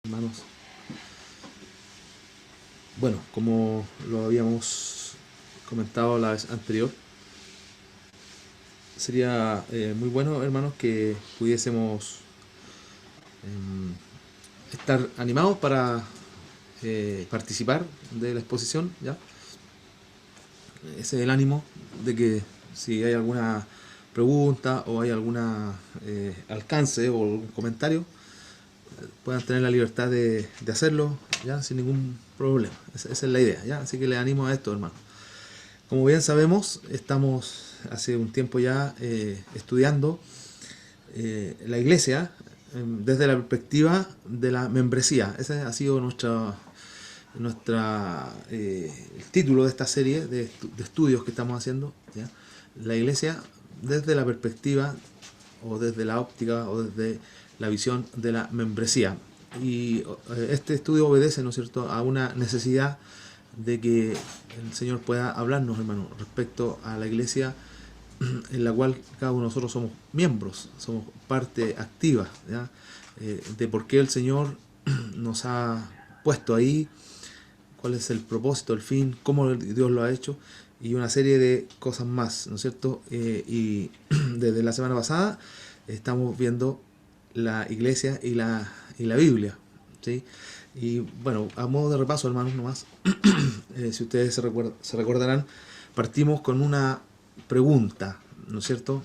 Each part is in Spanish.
Hermanos, bueno, como lo habíamos comentado la vez anterior, sería muy bueno, hermanos, que pudiésemos estar animados para participar de la exposición, ¿ya? Ese es el ánimo de que si hay alguna pregunta o hay alguna alcance o algún comentario, puedan tener la libertad de hacerlo, ¿ya? Sin ningún problema. Esa es la idea, ¿ya? Así que les animo a esto, hermano. Como bien sabemos, estamos hace un tiempo ya estudiando la iglesia desde la perspectiva de la membresía. Ese ha sido el título de esta serie de estudios que estamos haciendo, ¿ya? La iglesia desde la perspectiva o desde la óptica o desde la visión de la membresía. Y este estudio obedece, ¿no es cierto?, a una necesidad de que el Señor pueda hablarnos, hermano, respecto a la iglesia en la cual cada uno de nosotros somos miembros, somos parte activa, ¿ya? De por qué el Señor nos ha puesto ahí, cuál es el propósito, el fin, cómo Dios lo ha hecho y una serie de cosas más, ¿no es cierto? Y desde la semana pasada estamos viendo la iglesia y la Biblia, ¿sí? Y bueno, a modo de repaso, hermanos, nomás, si ustedes se recordarán, partimos con una pregunta, ¿no es cierto?,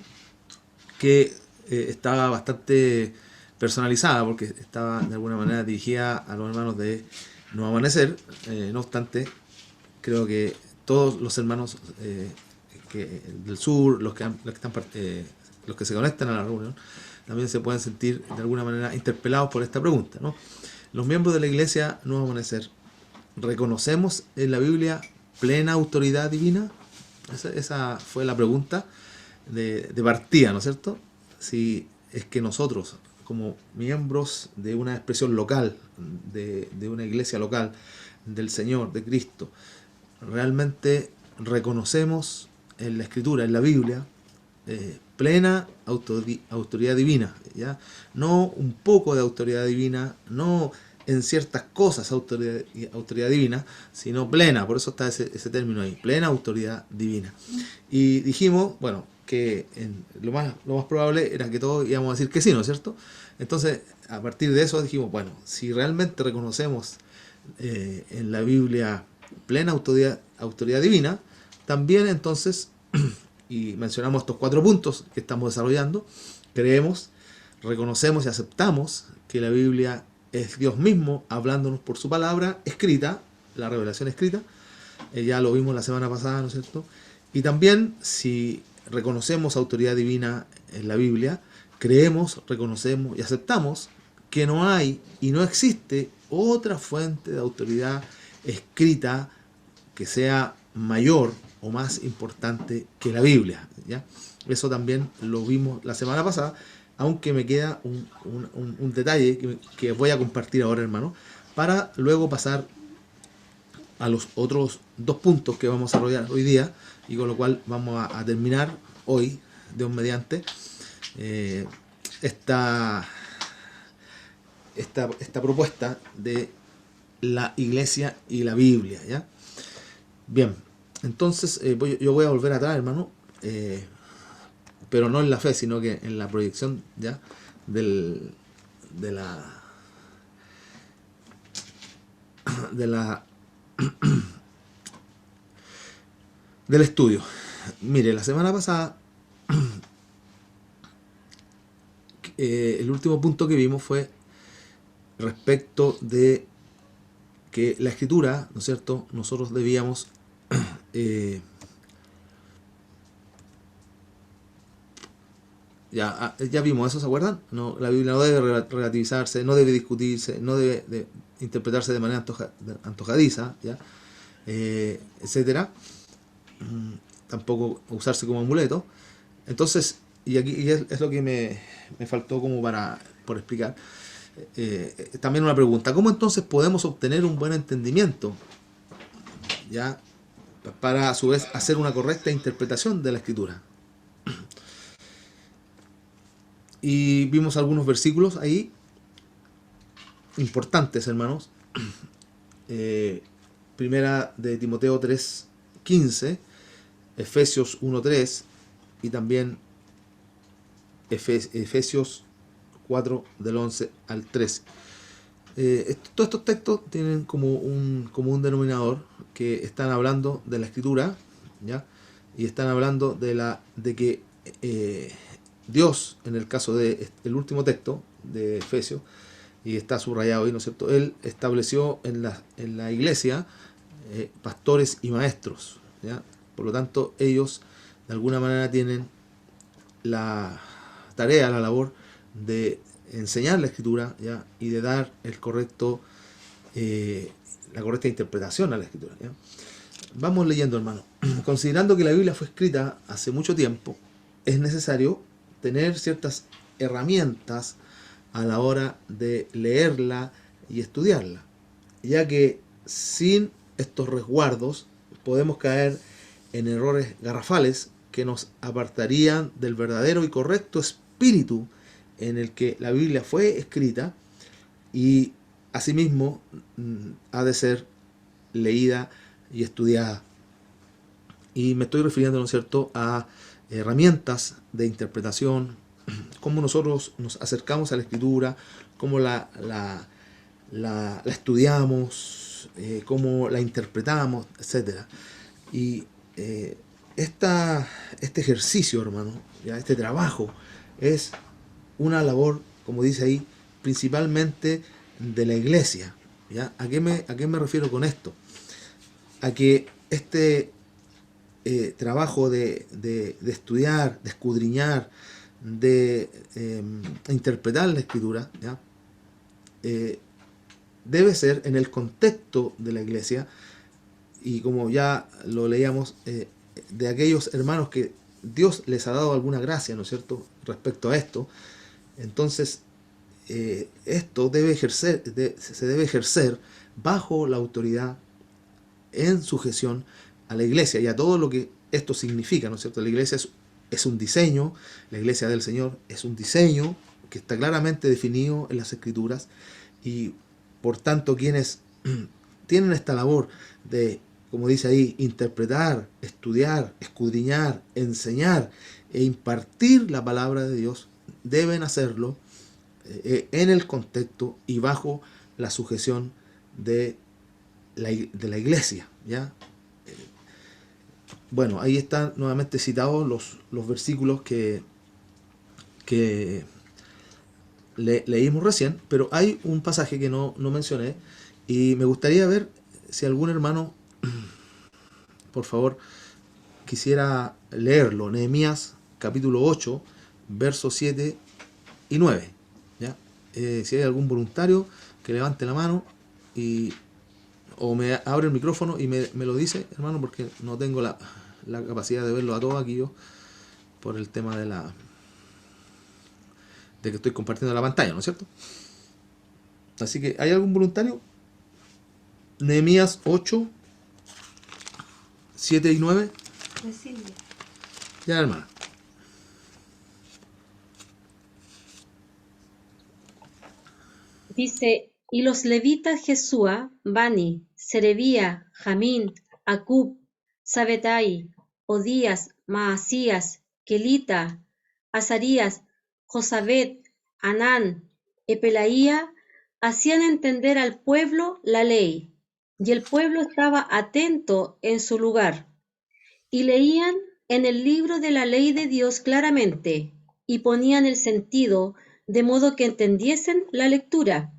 que estaba bastante personalizada porque estaba de alguna manera dirigida a los hermanos de No Amanecer. No obstante, creo que todos los hermanos del sur, los que se conectan a la reunión, también se pueden sentir de alguna manera interpelados por esta pregunta, ¿no? Los miembros de la iglesia Nuevo Amanecer, ¿reconocemos en la Biblia plena autoridad divina? Esa fue la pregunta de partida, ¿no es cierto? Si es que nosotros, como miembros de una expresión local, de una iglesia local, del Señor, de Cristo, realmente reconocemos en la Escritura, en la Biblia, plena autoridad divina, ¿ya? No un poco de autoridad divina, no en ciertas cosas autoridad divina, sino plena, por eso está ese término ahí, plena autoridad divina. Y dijimos, bueno, que lo más probable era que todos íbamos a decir que sí, ¿no es cierto? Entonces, a partir de eso dijimos, bueno, si realmente reconocemos en la Biblia plena autoridad divina, también entonces, y mencionamos estos 4 puntos que estamos desarrollando, creemos, reconocemos y aceptamos que la Biblia es Dios mismo hablándonos por su palabra escrita, la revelación escrita, ya lo vimos la semana pasada, ¿no es cierto? Y también, si reconocemos autoridad divina en la Biblia, creemos, reconocemos y aceptamos que no hay y no existe otra fuente de autoridad escrita que sea mayor o más importante que la Biblia, ¿ya? Eso también lo vimos la semana pasada, aunque me queda un detalle que voy a compartir ahora, hermano, para luego pasar a los otros 2 puntos que vamos a desarrollar hoy día y con lo cual vamos a terminar hoy, de un mediante, esta propuesta de la iglesia y la Biblia, ¿ya? Bien, entonces yo voy a volver atrás, hermano, pero no en la fe, sino que en la proyección, ¿ya? del de la de la del estudio. Mire, la semana pasada el último punto que vimos fue respecto de que la escritura, ¿no es cierto?, nosotros debíamos ya vimos eso, ¿se acuerdan? No, la Biblia no debe relativizarse, no debe discutirse, no debe interpretarse de manera antojadiza, ¿ya? Etcétera. Tampoco usarse como amuleto. Entonces, y aquí es lo que me faltó como por explicar. También una pregunta: ¿cómo entonces podemos obtener un buen entendimiento, ya, para a su vez hacer una correcta interpretación de la escritura? Y vimos algunos versículos ahí importantes, hermanos. Primera de Timoteo 3:15, Efesios 1:3 y también Efesios 4 del 11 al 13. Todos estos textos tienen como un común denominador, que están hablando de la escritura, ¿ya? Y están hablando de que Dios, en el caso del último texto de Efesios, y está subrayado ahí, ¿no es cierto? Él estableció en la iglesia pastores y maestros, ¿ya? Por lo tanto, ellos de alguna manera tienen la tarea, la labor de enseñar la escritura, ¿ya? Y de dar la correcta interpretación a la escritura, ¿ya? Vamos leyendo, hermano. Considerando que la Biblia fue escrita hace mucho tiempo, es necesario tener ciertas herramientas a la hora de leerla y estudiarla, ya que sin estos resguardos podemos caer en errores garrafales que nos apartarían del verdadero y correcto espíritu en el que la Biblia fue escrita, y asimismo ha de ser leída y estudiada. Y me estoy refiriendo, ¿no es cierto?, a herramientas de interpretación, cómo nosotros nos acercamos a la escritura, cómo la estudiamos, cómo la interpretamos, etcétera. Y este ejercicio, hermano, ¿ya? Este trabajo es una labor, como dice ahí, principalmente de la iglesia, ¿ya? ¿A qué me refiero con esto? A que este trabajo de estudiar, de escudriñar, de interpretar la escritura, ¿ya? Debe ser en el contexto de la iglesia, y como ya lo leíamos, de aquellos hermanos que Dios les ha dado alguna gracia, ¿no es cierto?, respecto a esto. Entonces, esto se debe ejercer bajo la autoridad, en sujeción a la iglesia y a todo lo que esto significa, ¿no es cierto? La iglesia es un diseño, la iglesia del Señor es un diseño que está claramente definido en las Escrituras, y por tanto quienes tienen esta labor de, como dice ahí, interpretar, estudiar, escudriñar, enseñar e impartir la palabra de Dios, deben hacerlo en el contexto y bajo la sujeción de la iglesia, ¿ya? Bueno, ahí están nuevamente citados los versículos que leímos recién, pero hay un pasaje que no mencioné, y me gustaría ver si algún hermano, por favor, quisiera leerlo. Nehemías capítulo 8, versos 7 y 9, ¿ya? Si hay algún voluntario que levante la mano o me abre el micrófono y me lo dice, hermano, porque no tengo la capacidad de verlo a todos aquí yo, por el tema de que estoy compartiendo la pantalla, ¿no es cierto? Así que, ¿hay algún voluntario? Nehemías 8, 7 y 9. Ya, hermana. Dice: y los levitas Jesúa, Bani, Serebía, Jamín, Acub, Sabetai, Odías, Maasías, Kelita, Azarías, Josabet, Anán, Epelaía, hacían entender al pueblo la ley, y el pueblo estaba atento en su lugar, y leían en el libro de la ley de Dios claramente, y ponían el sentido, de modo que entendiesen la lectura.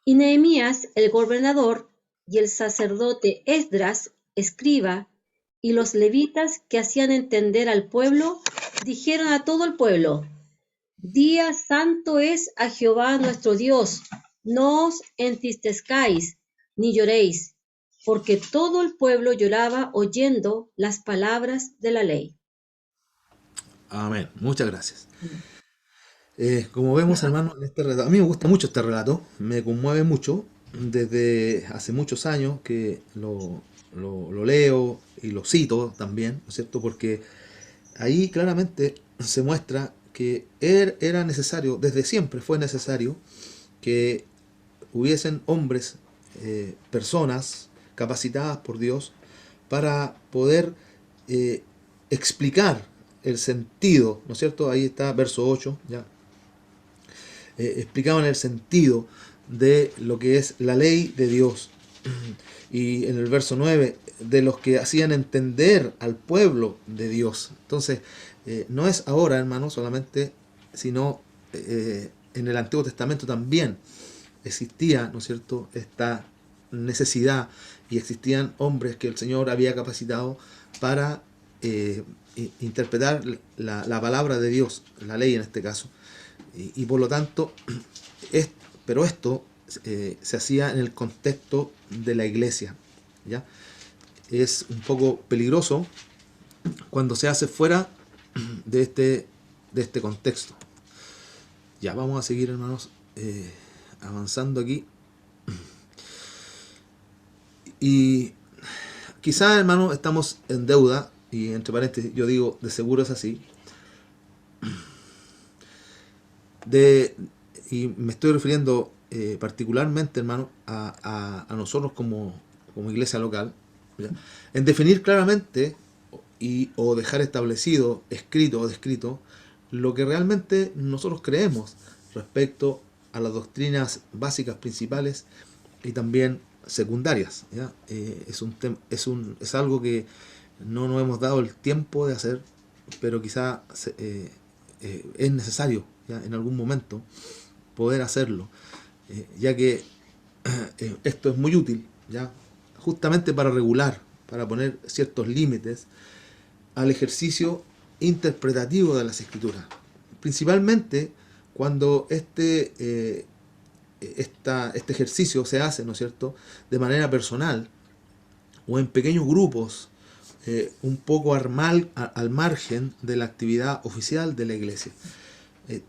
Y Nehemías, el gobernador, y el sacerdote Esdras, escriba, y los levitas que hacían entender al pueblo, dijeron a todo el pueblo: Día santo es a Jehová nuestro Dios, no os entristezcáis, ni lloréis, porque todo el pueblo lloraba oyendo las palabras de la ley. Amén. Muchas gracias. Como vemos, hermano, en este relato, a mí me gusta mucho este relato, me conmueve mucho, desde hace muchos años que lo leo y lo cito también, ¿no es cierto? Porque ahí claramente se muestra que era necesario, desde siempre fue necesario, que hubiesen hombres, personas capacitadas por Dios para poder explicar el sentido, ¿no es cierto? Ahí está verso 8, ya. Explicaban el sentido de lo que es la ley de Dios. Y en el verso 9, de los que hacían entender al pueblo de Dios. Entonces, no es ahora, hermanos, solamente, sino en el Antiguo Testamento también existía, ¿no es cierto?, esta necesidad, y existían hombres que el Señor había capacitado para interpretar la palabra de Dios, la ley en este caso. Y por lo tanto, pero esto se hacía en el contexto de la iglesia, ¿ya? Es un poco peligroso cuando se hace fuera de este contexto. Ya, vamos a seguir, hermanos, avanzando aquí. Y quizás, hermanos, estamos en deuda, y entre paréntesis yo digo, de seguro es así, y me estoy refiriendo particularmente, hermano, a nosotros como iglesia local, ¿ya?, en definir claramente o dejar establecido, escrito o descrito, lo que realmente nosotros creemos respecto a las doctrinas básicas principales y también secundarias, ¿ya? Es algo que no nos hemos dado el tiempo de hacer, pero quizá es necesario, ¿ya?, en algún momento poder hacerlo, ya que esto es muy útil, ¿ya?, justamente para regular, para poner ciertos límites al ejercicio interpretativo de las Escrituras, principalmente cuando este ejercicio se hace, ¿no es cierto?, de manera personal o en pequeños grupos, un poco al margen de la actividad oficial de la iglesia.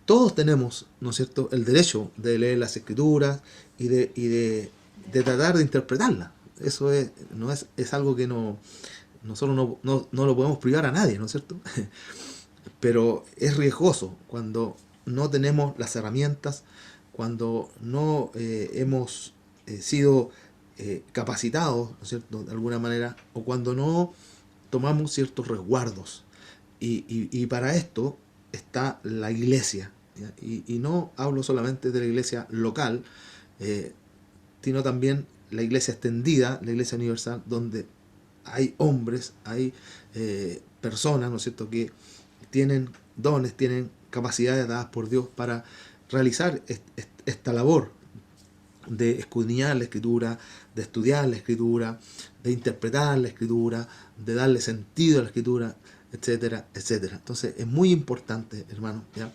Todos tenemos, ¿no es cierto?, el derecho de leer las Escrituras y de tratar de interpretarlas. Eso es algo que nosotros no lo podemos privar a nadie, ¿no es cierto? Pero es riesgoso cuando no tenemos las herramientas, cuando no hemos sido capacitados, ¿no es cierto?, de alguna manera, o cuando no tomamos ciertos resguardos. Y para esto está la iglesia, ¿ya? Y no hablo solamente de la iglesia local, sino también la iglesia extendida, la iglesia universal, donde hay hombres, hay personas, ¿no es cierto?, que tienen dones, tienen capacidades dadas por Dios para realizar esta labor de escudriñar la Escritura, de estudiar la Escritura, de interpretar la Escritura, de darle sentido a la Escritura, etcétera, etcétera. Entonces es muy importante, hermano, ¿ya?,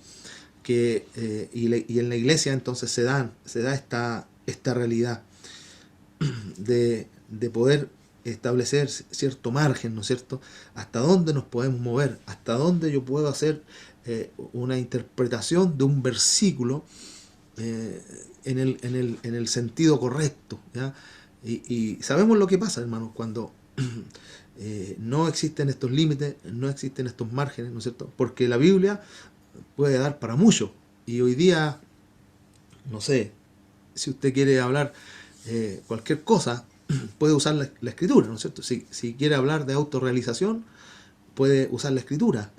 que y en la iglesia entonces se da esta realidad de poder establecer cierto margen, ¿no es cierto?, hasta dónde nos podemos mover, hasta dónde yo puedo hacer una interpretación de un versículo en el sentido correcto, ¿ya? Y sabemos lo que pasa, hermanos, cuando no existen estos límites, no existen estos márgenes, ¿no es cierto?, porque la Biblia puede dar para mucho, y hoy día, no sé, si usted quiere hablar cualquier cosa, puede usar la Escritura, ¿no es cierto? Si quiere hablar de autorrealización, puede usar la Escritura.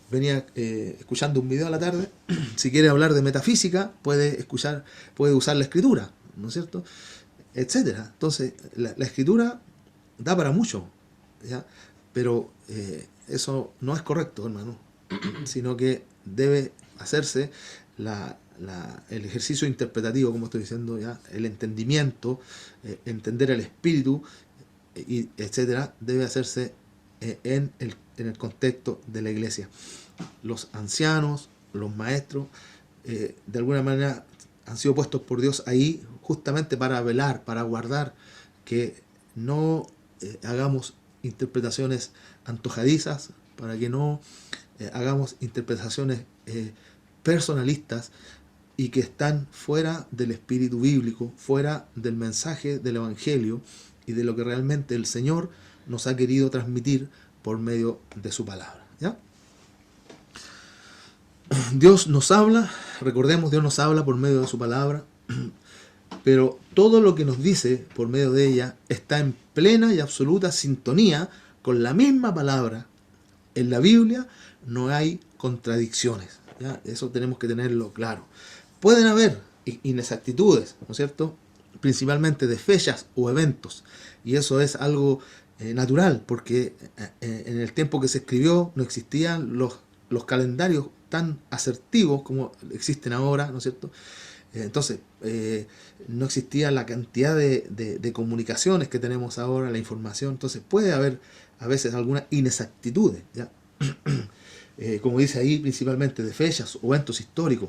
Venía escuchando un video a la tarde. Si quiere hablar de metafísica, puede usar la Escritura, ¿no es cierto?, etcétera. Entonces, la Escritura da para mucho, ¿ya? Pero eso no es correcto, hermano, sino que debe hacerse el ejercicio interpretativo, como estoy diciendo, ya, el entendimiento, entender el espíritu, y etcétera, debe hacerse en el contexto de la iglesia. Los ancianos, los maestros, de alguna manera han sido puestos por Dios ahí justamente para velar, para guardar que no hagamos interpretaciones antojadizas, para que no hagamos interpretaciones personalistas y que están fuera del espíritu bíblico, fuera del mensaje del Evangelio y de lo que realmente el Señor nos ha querido transmitir por medio de su palabra, ¿ya? Dios nos habla, recordemos, Dios nos habla por medio de su palabra, pero todo lo que nos dice por medio de ella está en plena y absoluta sintonía con la misma palabra. En la Biblia no hay contradicciones, ¿ya? Eso tenemos que tenerlo claro. Pueden haber inexactitudes, ¿no es cierto?, principalmente de fechas o eventos, y eso es algo natural, porque en el tiempo que se escribió no existían los calendarios tan asertivos como existen ahora, ¿no es cierto? Entonces, no existía la cantidad de comunicaciones que tenemos ahora, la información. Entonces puede haber a veces algunas inexactitudes, ¿ya? Como dice ahí, principalmente de fechas o eventos históricos,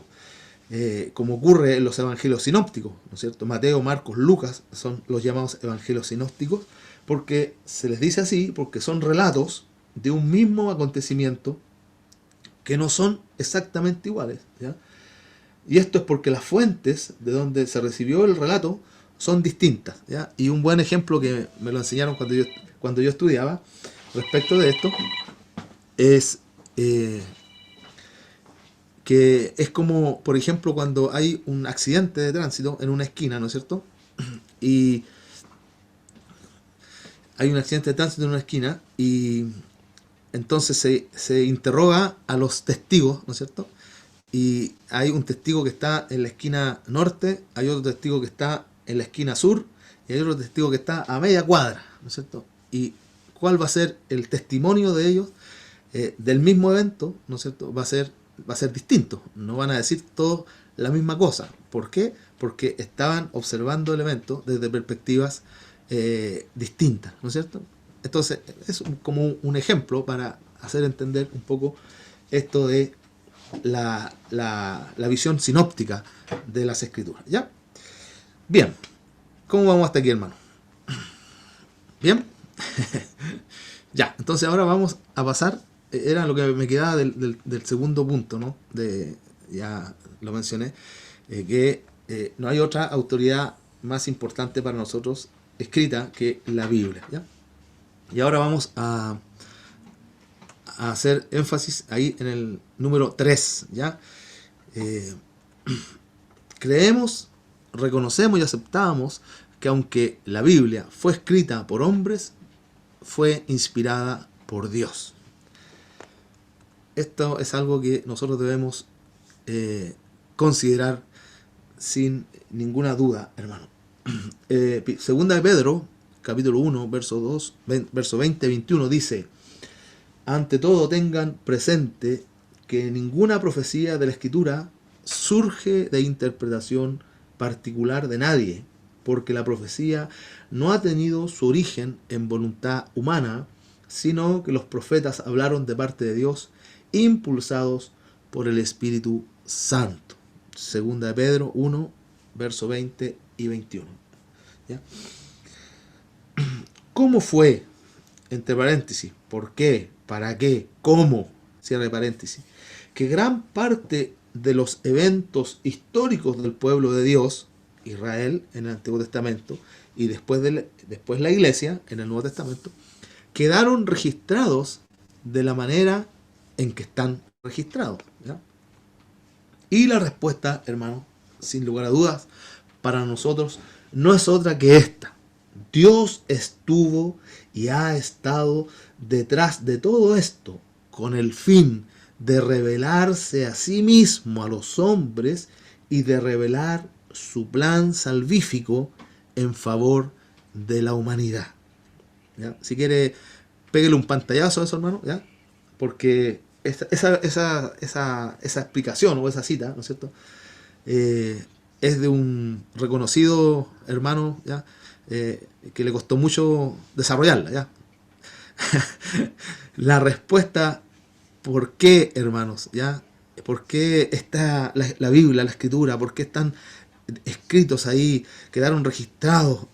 como ocurre en los evangelios sinópticos, ¿no es cierto? Mateo, Marcos, Lucas son los llamados evangelios sinópticos, porque se les dice así, porque son relatos de un mismo acontecimiento que no son exactamente iguales, ¿ya? Y esto es porque las fuentes de donde se recibió el relato son distintas, ¿ya? Y un buen ejemplo que me lo enseñaron cuando yo estudiaba respecto de esto es que es como, por ejemplo, cuando hay un accidente de tránsito en una esquina, ¿no es cierto? Y hay un accidente de tránsito en una esquina y entonces se interroga a los testigos, ¿no es cierto? Y hay un testigo que está en la esquina norte, hay otro testigo que está en la esquina sur y hay otro testigo que está a media cuadra, ¿no es cierto? Y cuál va a ser el testimonio de ellos del mismo evento, ¿no es cierto? Va a ser distinto, no van a decir todos la misma cosa. ¿Por qué? Porque estaban observando el evento desde perspectivas distintas, ¿no es cierto? Entonces es como un ejemplo para hacer entender un poco esto de la visión sinóptica de las escrituras, ¿ya? Bien, ¿cómo vamos hasta aquí, hermano? ¿Bien? Ya, entonces ahora vamos a pasar, era lo que me quedaba del segundo punto, ¿no? Ya lo mencioné, que no hay otra autoridad más importante para nosotros escrita que la Biblia, ¿ya? Y ahora vamos a hacer énfasis ahí en el número 3, ¿ya? Creemos, reconocemos y aceptamos que aunque la Biblia fue escrita por hombres, fue inspirada por Dios. Esto es algo que nosotros debemos considerar sin ninguna duda, hermano. Segunda de Pedro, capítulo 1, verso 20-21 dice: ante todo tengan presente que ninguna profecía de la Escritura surge de interpretación particular de nadie, porque la profecía no ha tenido su origen en voluntad humana, sino que los profetas hablaron de parte de Dios, impulsados por el Espíritu Santo. Segunda de Pedro 1, verso 20 y 21. ¿Ya? ¿Cómo fue? Entre paréntesis, ¿por qué? ¿Para qué? ¿Cómo? Cierre paréntesis. Que gran parte de los eventos históricos del pueblo de Dios, Israel, en el Antiguo Testamento, y después la Iglesia, en el Nuevo Testamento, quedaron registrados de la manera en que están registrados, ¿ya? Y la respuesta, hermano, sin lugar a dudas, para nosotros no es otra que esta. Dios estuvo y ha estado detrás de todo esto con el fin de revelarse a sí mismo a los hombres y de revelar su plan salvífico en favor de la humanidad, ¿ya? Si quiere, pégale un pantallazo a eso, hermano, ¿ya? Porque esa explicación o esa cita, ¿no es cierto? Es de un reconocido hermano, ¿ya? Que le costó mucho desarrollarla, ¿ya? La respuesta, ¿por qué, hermanos? ¿Ya? ¿Por qué está la Biblia, la Escritura? ¿Por qué están escritos ahí? Quedaron registrados,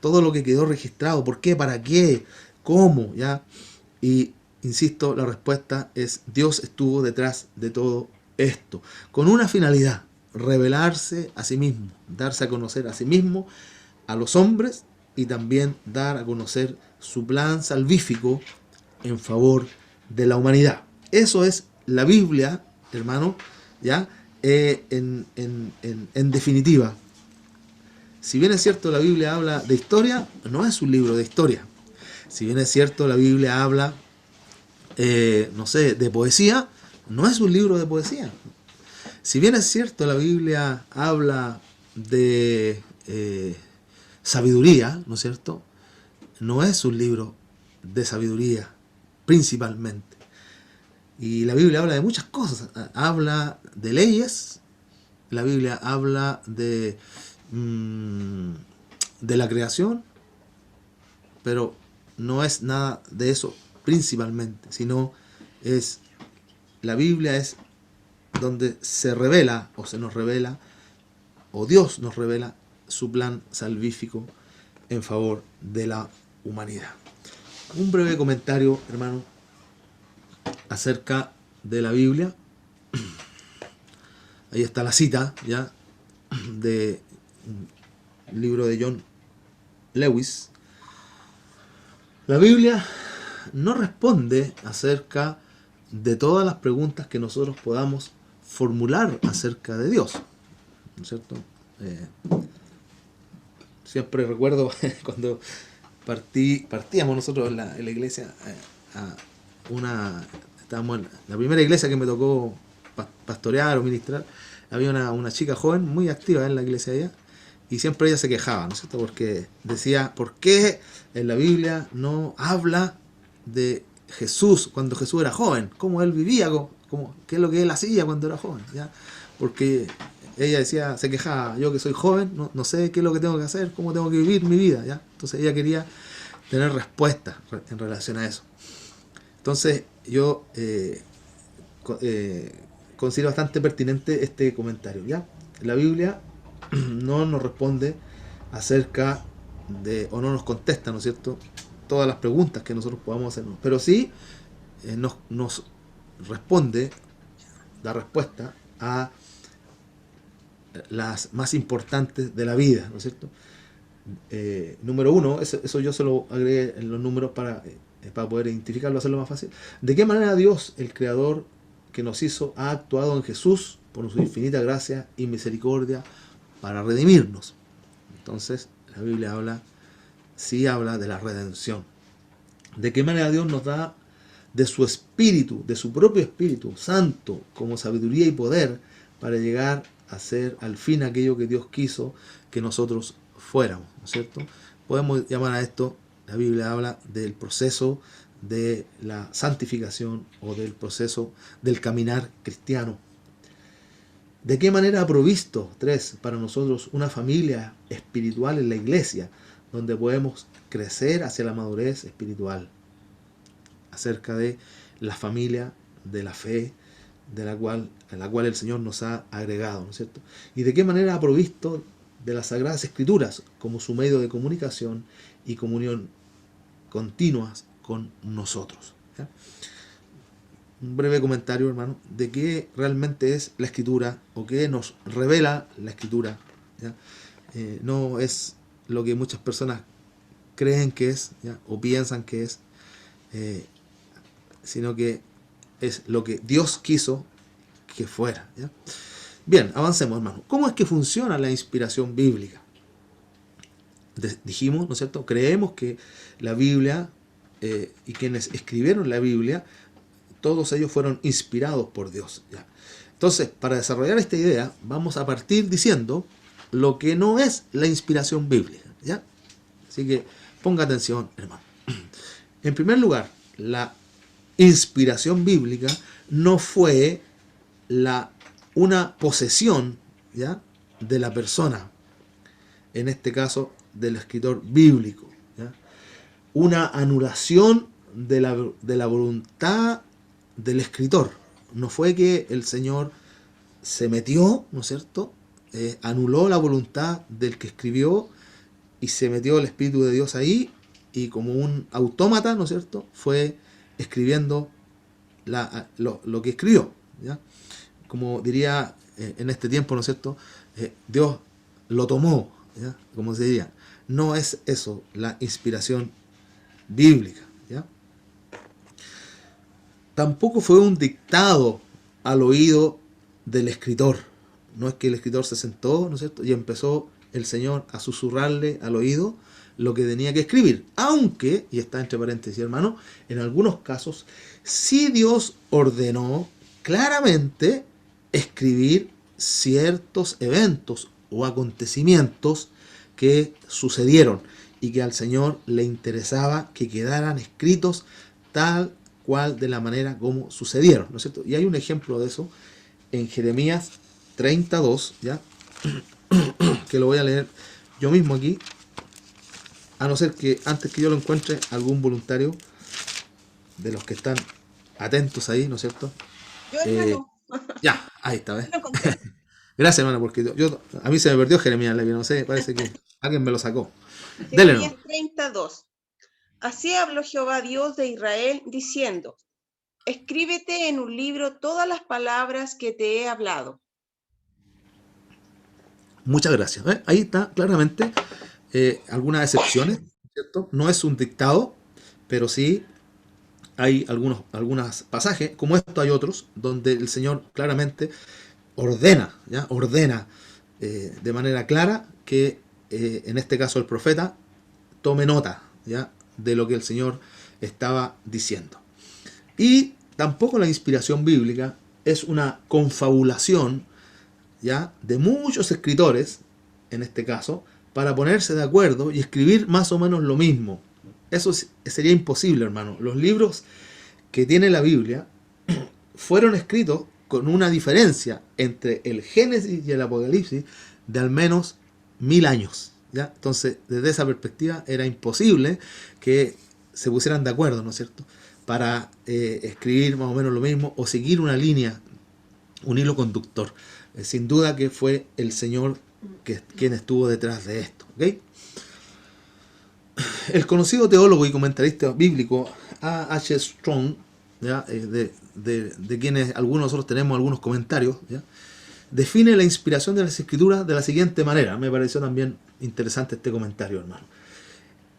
todo lo que quedó registrado. ¿Por qué? ¿Para qué? ¿Cómo? ¿Ya? Y insisto, la respuesta es: Dios estuvo detrás de todo esto con una finalidad: revelarse a sí mismo, darse a conocer a sí mismo a los hombres y también dar a conocer su plan salvífico en favor de la humanidad. Eso es la Biblia, hermano, ¿ya? En definitiva. si bien es cierto la Biblia habla de historia, no es un libro de historia. Si bien es cierto la Biblia habla, no sé, de poesía, no es un libro de poesía. Si bien es cierto la Biblia habla de sabiduría, ¿no es cierto? No es un libro de sabiduría, principalmente. Y la Biblia habla de muchas cosas. Habla de leyes, la Biblia habla de la creación, pero no es nada de eso principalmente, sino es la Biblia es donde se revela o se nos revela o Dios nos revela su plan salvífico en favor de la humanidad. Un breve comentario, hermano, acerca de la Biblia. Ahí está la cita ya de libro de John Lewis. La Biblia no responde acerca de todas las preguntas que nosotros podamos formular acerca de Dios, ¿no es cierto? Siempre recuerdo cuando partíamos nosotros en la iglesia estábamos en la primera iglesia que me tocó pastorear o ministrar. Había una chica joven muy activa en la iglesia allá, y siempre ella se quejaba, ¿no es cierto? Porque decía, ¿por qué en la Biblia no habla de Jesús cuando Jesús era joven? ¿Cómo él vivía? ¿Qué es lo que él hacía cuando era joven? ¿Ya? Porque ella decía, se quejaba, yo que soy joven, no sé qué es lo que tengo que hacer, cómo tengo que vivir mi vida, ¿ya? Entonces ella quería tener respuestas en relación a eso. Entonces yo considero bastante pertinente este comentario, ¿ya? La Biblia no nos responde acerca de, o no nos contesta, ¿no es cierto?, todas las preguntas que nosotros podamos hacernos, pero sí nos responde, da respuesta a las más importantes de la vida, ¿no es cierto? Número uno, eso yo se lo agregué en los números para poder identificarlo, hacerlo más fácil. ¿De qué manera Dios, el Creador que nos hizo, ha actuado en Jesús por su infinita gracia y misericordia para redimirnos? Entonces, la Biblia habla de la redención. ¿De qué manera Dios nos da de su Espíritu, de su propio Espíritu Santo, como sabiduría y poder para llegar a ser al fin aquello que Dios quiso que nosotros fuéramos, ¿no es cierto? Podemos llamar a esto, la Biblia habla del proceso de la santificación o del proceso del caminar cristiano. ¿De qué manera ha provisto, 3, para nosotros una familia espiritual en la iglesia, donde podemos crecer hacia la madurez espiritual? Acerca de la familia de la fe, a la cual el Señor nos ha agregado, ¿no es cierto? Y de qué manera ha provisto de las Sagradas Escrituras como su medio de comunicación y comunión continuas con nosotros, ¿ya? Un breve comentario, hermano, de qué realmente es la Escritura o qué nos revela la Escritura, ¿ya? No es lo que muchas personas creen que es, ¿ya?, o piensan que es, sino que es lo que Dios quiso que fuera, ¿ya? Bien, avancemos, hermano. ¿Cómo es que funciona la inspiración bíblica? Dijimos, ¿no es cierto? Creemos que la Biblia y quienes escribieron la Biblia, todos ellos fueron inspirados por Dios, ¿ya? Entonces, para desarrollar esta idea, vamos a partir diciendo lo que no es la inspiración bíblica, ¿ya? Así que ponga atención, hermano. En primer lugar, la inspiración bíblica no fue una posesión, ¿ya?, de la persona, en este caso del escritor bíblico, ¿ya?, una anulación de la voluntad del escritor. No fue que el Señor se metió, ¿no es cierto?, anuló la voluntad del que escribió y se metió el Espíritu de Dios ahí, y como un autómata, ¿no es cierto?, fue escribiendo lo que escribió, ¿ya? Como diría en este tiempo, ¿no es cierto?, Dios lo tomó, ¿ya?, como se diría. No es eso la inspiración bíblica, ¿ya? Tampoco fue un dictado al oído del escritor. No es que el escritor se sentó, ¿no es cierto?, y empezó el Señor a susurrarle al oído lo que tenía que escribir. Aunque, y está entre paréntesis, hermano, en algunos casos, sí Dios ordenó claramente escribir ciertos eventos o acontecimientos que sucedieron y que al Señor le interesaba que quedaran escritos tal cual de la manera como sucedieron, ¿no es cierto? Y hay un ejemplo de eso en Jeremías 32, ¿ya? Que lo voy a leer yo mismo aquí, a no ser que antes que yo lo encuentre algún voluntario de los que están atentos ahí, ¿no es cierto? Yo, Eh, hermano, ya, ahí está, ¿ves? lo encontré. Gracias, hermano, porque a mí se me perdió Jeremías Levi, no sé, parece que alguien me lo sacó. Dele, Jeremías no. 32. Así habló Jehová Dios de Israel, diciendo: escríbete en un libro todas las palabras que te he hablado. Muchas gracias. ¿Ves? Ahí está claramente algunas excepciones, ¿cierto? No es un dictado, pero sí hay algunos pasajes, como esto hay otros, donde el Señor claramente ordena, ¿ya? Ordena de manera clara que en este caso el profeta tome nota, ¿ya? De lo que el Señor estaba diciendo. Y tampoco la inspiración bíblica es una confabulación, ¿ya? De muchos escritores, en este caso, para ponerse de acuerdo y escribir más o menos lo mismo. Eso sería imposible, hermano. Los libros que tiene la Biblia fueron escritos con una diferencia entre el Génesis y el Apocalipsis de al menos 1000 años, ¿ya? Entonces, desde esa perspectiva era imposible que se pusieran de acuerdo, ¿no es cierto?, para escribir más o menos lo mismo o seguir una línea, un hilo conductor. Sin duda que fue el Señor quien estuvo detrás de esto, ¿ok? El conocido teólogo y comentarista bíblico A. H. Strong, ¿ya? De quienes algunos de nosotros tenemos algunos comentarios, ¿ya? Define la inspiración de las escrituras de la siguiente manera. Me pareció también interesante este comentario, hermano.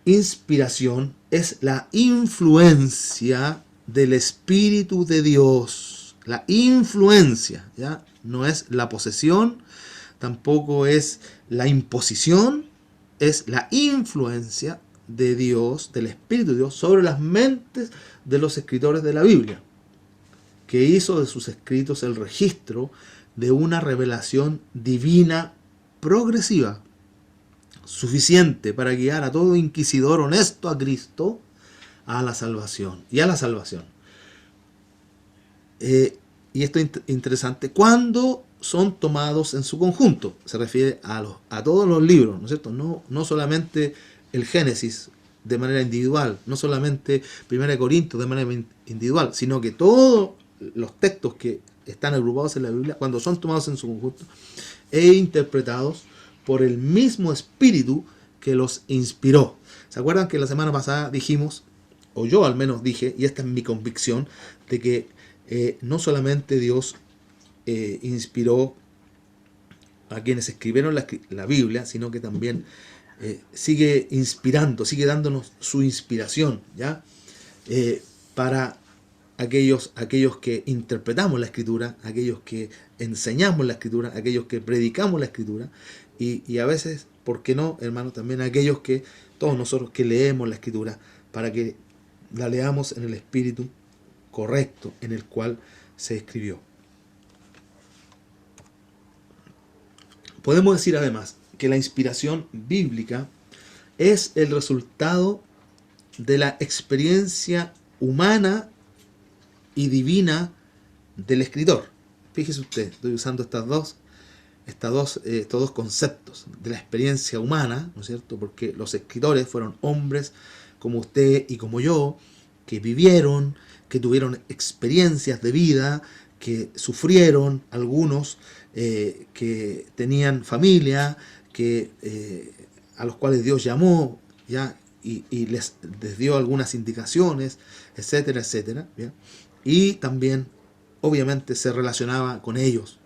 Inspiración es la influencia del Espíritu de Dios. La influencia, ¿ya? No es la posesión, tampoco es la imposición, es la influencia de Dios, del Espíritu de Dios, sobre las mentes de los escritores de la Biblia, que hizo de sus escritos el registro de una revelación divina progresiva, suficiente para guiar a todo inquisidor honesto a Cristo a la salvación y a la salvación. Y esto es interesante, cuando son tomados en su conjunto, se refiere a todos los libros, ¿no es cierto? No solamente el Génesis de manera individual, no solamente 1 Corintios de manera individual, sino que todos los textos que están agrupados en la Biblia, cuando son tomados en su conjunto e interpretados por el mismo Espíritu que los inspiró. ¿Se acuerdan que la semana pasada dijimos, o yo al menos dije, y esta es mi convicción, de que no solamente Dios inspiró a quienes escribieron la Biblia, sino que también sigue inspirando, sigue dándonos su inspiración, ¿ya? Para aquellos que interpretamos la Escritura, aquellos que enseñamos la Escritura, aquellos que predicamos la Escritura, y a veces, ¿por qué no, hermano? También aquellos que, todos nosotros que leemos la Escritura, para que la leamos en el espíritu correcto en el cual se escribió. Podemos decir además que la inspiración bíblica es el resultado de la experiencia humana y divina del escritor. Fíjese usted, estoy usando estos dos conceptos de la experiencia humana, ¿no es cierto? Porque los escritores fueron hombres como usted y como yo, que vivieron, que tuvieron experiencias de vida, que sufrieron, algunos que tenían familia, a los cuales Dios llamó, ¿ya? Y les dio algunas indicaciones, etcétera, etcétera, ¿ya? Y también, obviamente, se relacionaba con ellos.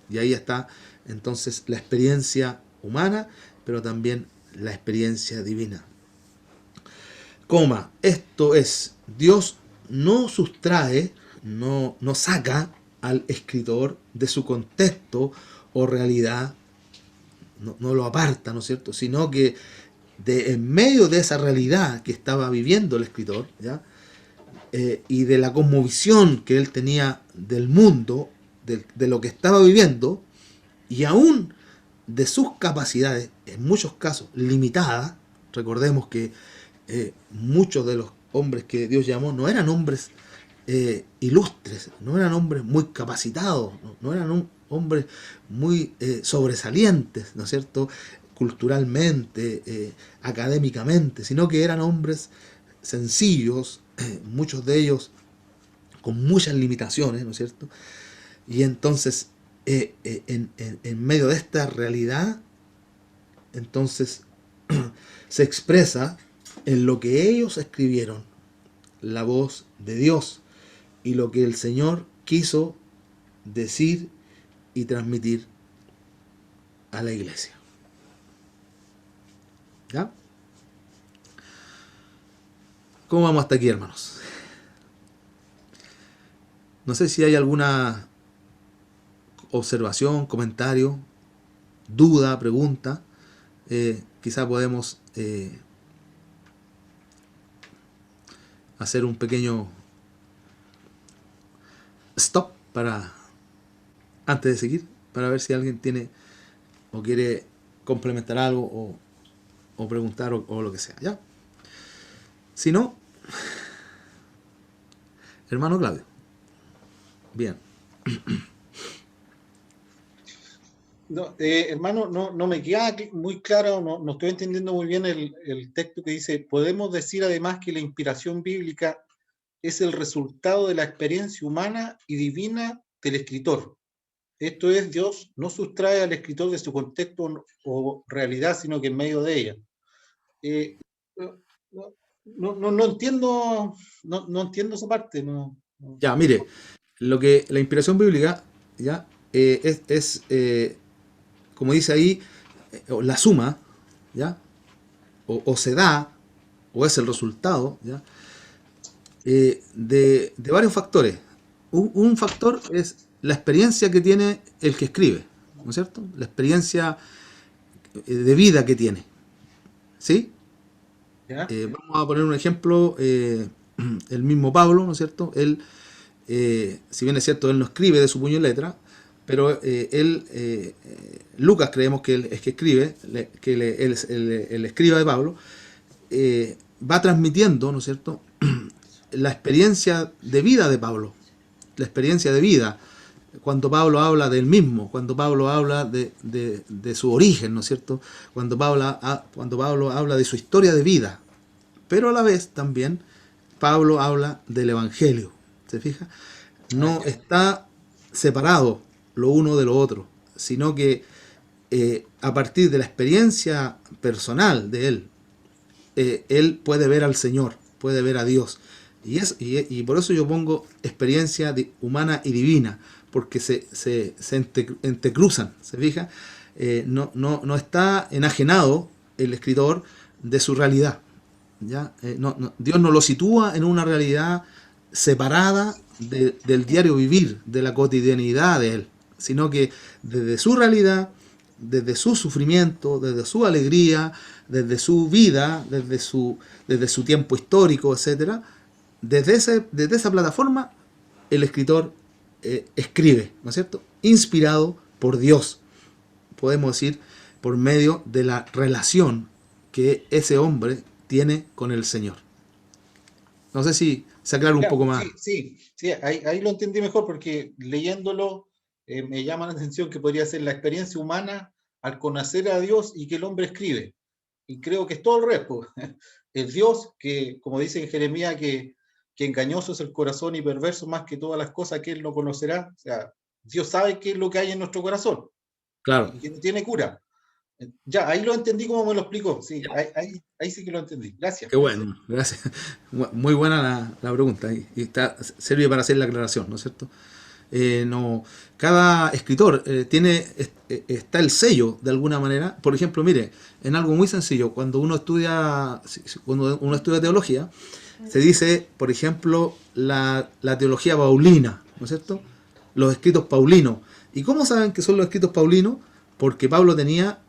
Y ahí está, entonces, la experiencia humana, pero también la experiencia divina. Esto es, Dios no sustrae, no saca al escritor de su contexto o realidad no lo aparta, ¿no es cierto? Sino que en medio de esa realidad que estaba viviendo el escritor, ¿ya? Y de la cosmovisión que él tenía del mundo, de lo que estaba viviendo, y aún de sus capacidades, en muchos casos limitadas. Recordemos que muchos de los hombres que Dios llamó no eran hombres ilustres, no eran hombres muy capacitados, no eran hombres muy sobresalientes, ¿no es cierto?, culturalmente, académicamente, sino que eran hombres sencillos, muchos de ellos con muchas limitaciones, ¿no es cierto? Y entonces, en medio de esta realidad, entonces se expresa en lo que ellos escribieron la voz de Dios y lo que el Señor quiso decir y transmitir a la iglesia. ¿Ya? ¿Cómo vamos hasta aquí, hermanos? No sé si hay alguna observación, comentario, duda, pregunta. Quizá podemos hacer un pequeño stop para antes de seguir, para ver si alguien tiene o quiere complementar algo o preguntar o lo que sea. ¿Ya? Si no, hermano Claudio. Bien. No, hermano, no me queda muy claro, no estoy entendiendo muy bien el texto que dice: podemos decir además que la inspiración bíblica es el resultado de la experiencia humana y divina del escritor. Esto es, Dios no sustrae al escritor de su contexto o realidad, sino que en medio de ella. No entiendo, no entiendo esa parte. Ya, mire, lo que la inspiración bíblica ya es como dice ahí, la suma, ¿ya? O se da, o es el resultado, ¿ya? De varios factores. Un factor es la experiencia que tiene el que escribe, ¿no es cierto? La experiencia de vida que tiene, ¿sí? ¿Ya? Vamos a poner un ejemplo, el mismo Pablo, ¿no es cierto? Él, si bien es cierto, él no escribe de su puño y letra, pero Lucas creemos que él es que escribe, el escriba de Pablo, va transmitiendo, ¿no es cierto?, la experiencia de vida de Pablo, la experiencia de vida, cuando Pablo habla del mismo, cuando Pablo habla de su origen, ¿no es cierto?, cuando Pablo habla de su historia de vida, pero a la vez también Pablo habla del Evangelio, ¿se fija? No está separado lo uno de lo otro, sino que a partir de la experiencia personal de él puede ver al Señor, puede ver a Dios. Y por eso yo pongo experiencia humana y divina, porque se entrecruzan, ¿se fija? No está enajenado el escritor de su realidad, ¿ya? Dios no lo sitúa en una realidad separada del diario vivir, de la cotidianidad de él, sino que desde su realidad, desde su sufrimiento, desde su alegría, desde su vida, desde su tiempo histórico, etcétera, desde esa plataforma el escritor escribe, ¿no es cierto?, inspirado por Dios, podemos decir, por medio de la relación que ese hombre tiene con el Señor. No sé si se aclara un poco más. Sí, ahí lo entendí mejor, porque leyéndolo me llama la atención que podría ser la experiencia humana al conocer a Dios y que el hombre escribe. Y creo que es todo el resto. El Dios que, como dice en Jeremías, que engañoso es el corazón y perverso más que todas las cosas que él no conocerá. O sea, Dios sabe qué es lo que hay en nuestro corazón. Claro. Y que no tiene cura. Ya, ahí lo entendí como me lo explicó. Sí, ahí sí que lo entendí. Gracias. Qué bueno, gracias. Muy buena la pregunta y sirve para hacer la aclaración, ¿no es cierto? Cada escritor está el sello de alguna manera. Por ejemplo, mire, en algo muy sencillo, cuando uno estudia teología, se dice, por ejemplo, la teología paulina, ¿no es cierto? Los escritos paulinos. ¿Y cómo saben que son los escritos paulinos? Porque Pablo tenía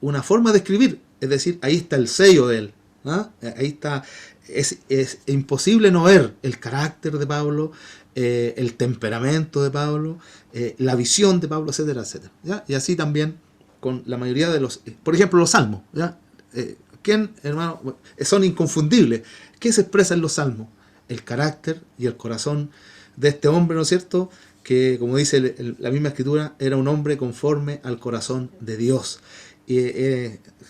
una forma de escribir, es decir, ahí está el sello de él, ¿ah? Ahí está, es imposible no ver el carácter de Pablo, el temperamento de Pablo, la visión de Pablo, etcétera, etcétera, ¿ya? Y así también con la mayoría de los, por ejemplo, los salmos, ¿ya? ¿Quién, hermano? Son inconfundibles. ¿Qué se expresa en los salmos? El carácter y el corazón de este hombre, ¿no es cierto?, que, como dice la misma escritura, era un hombre conforme al corazón de Dios. Y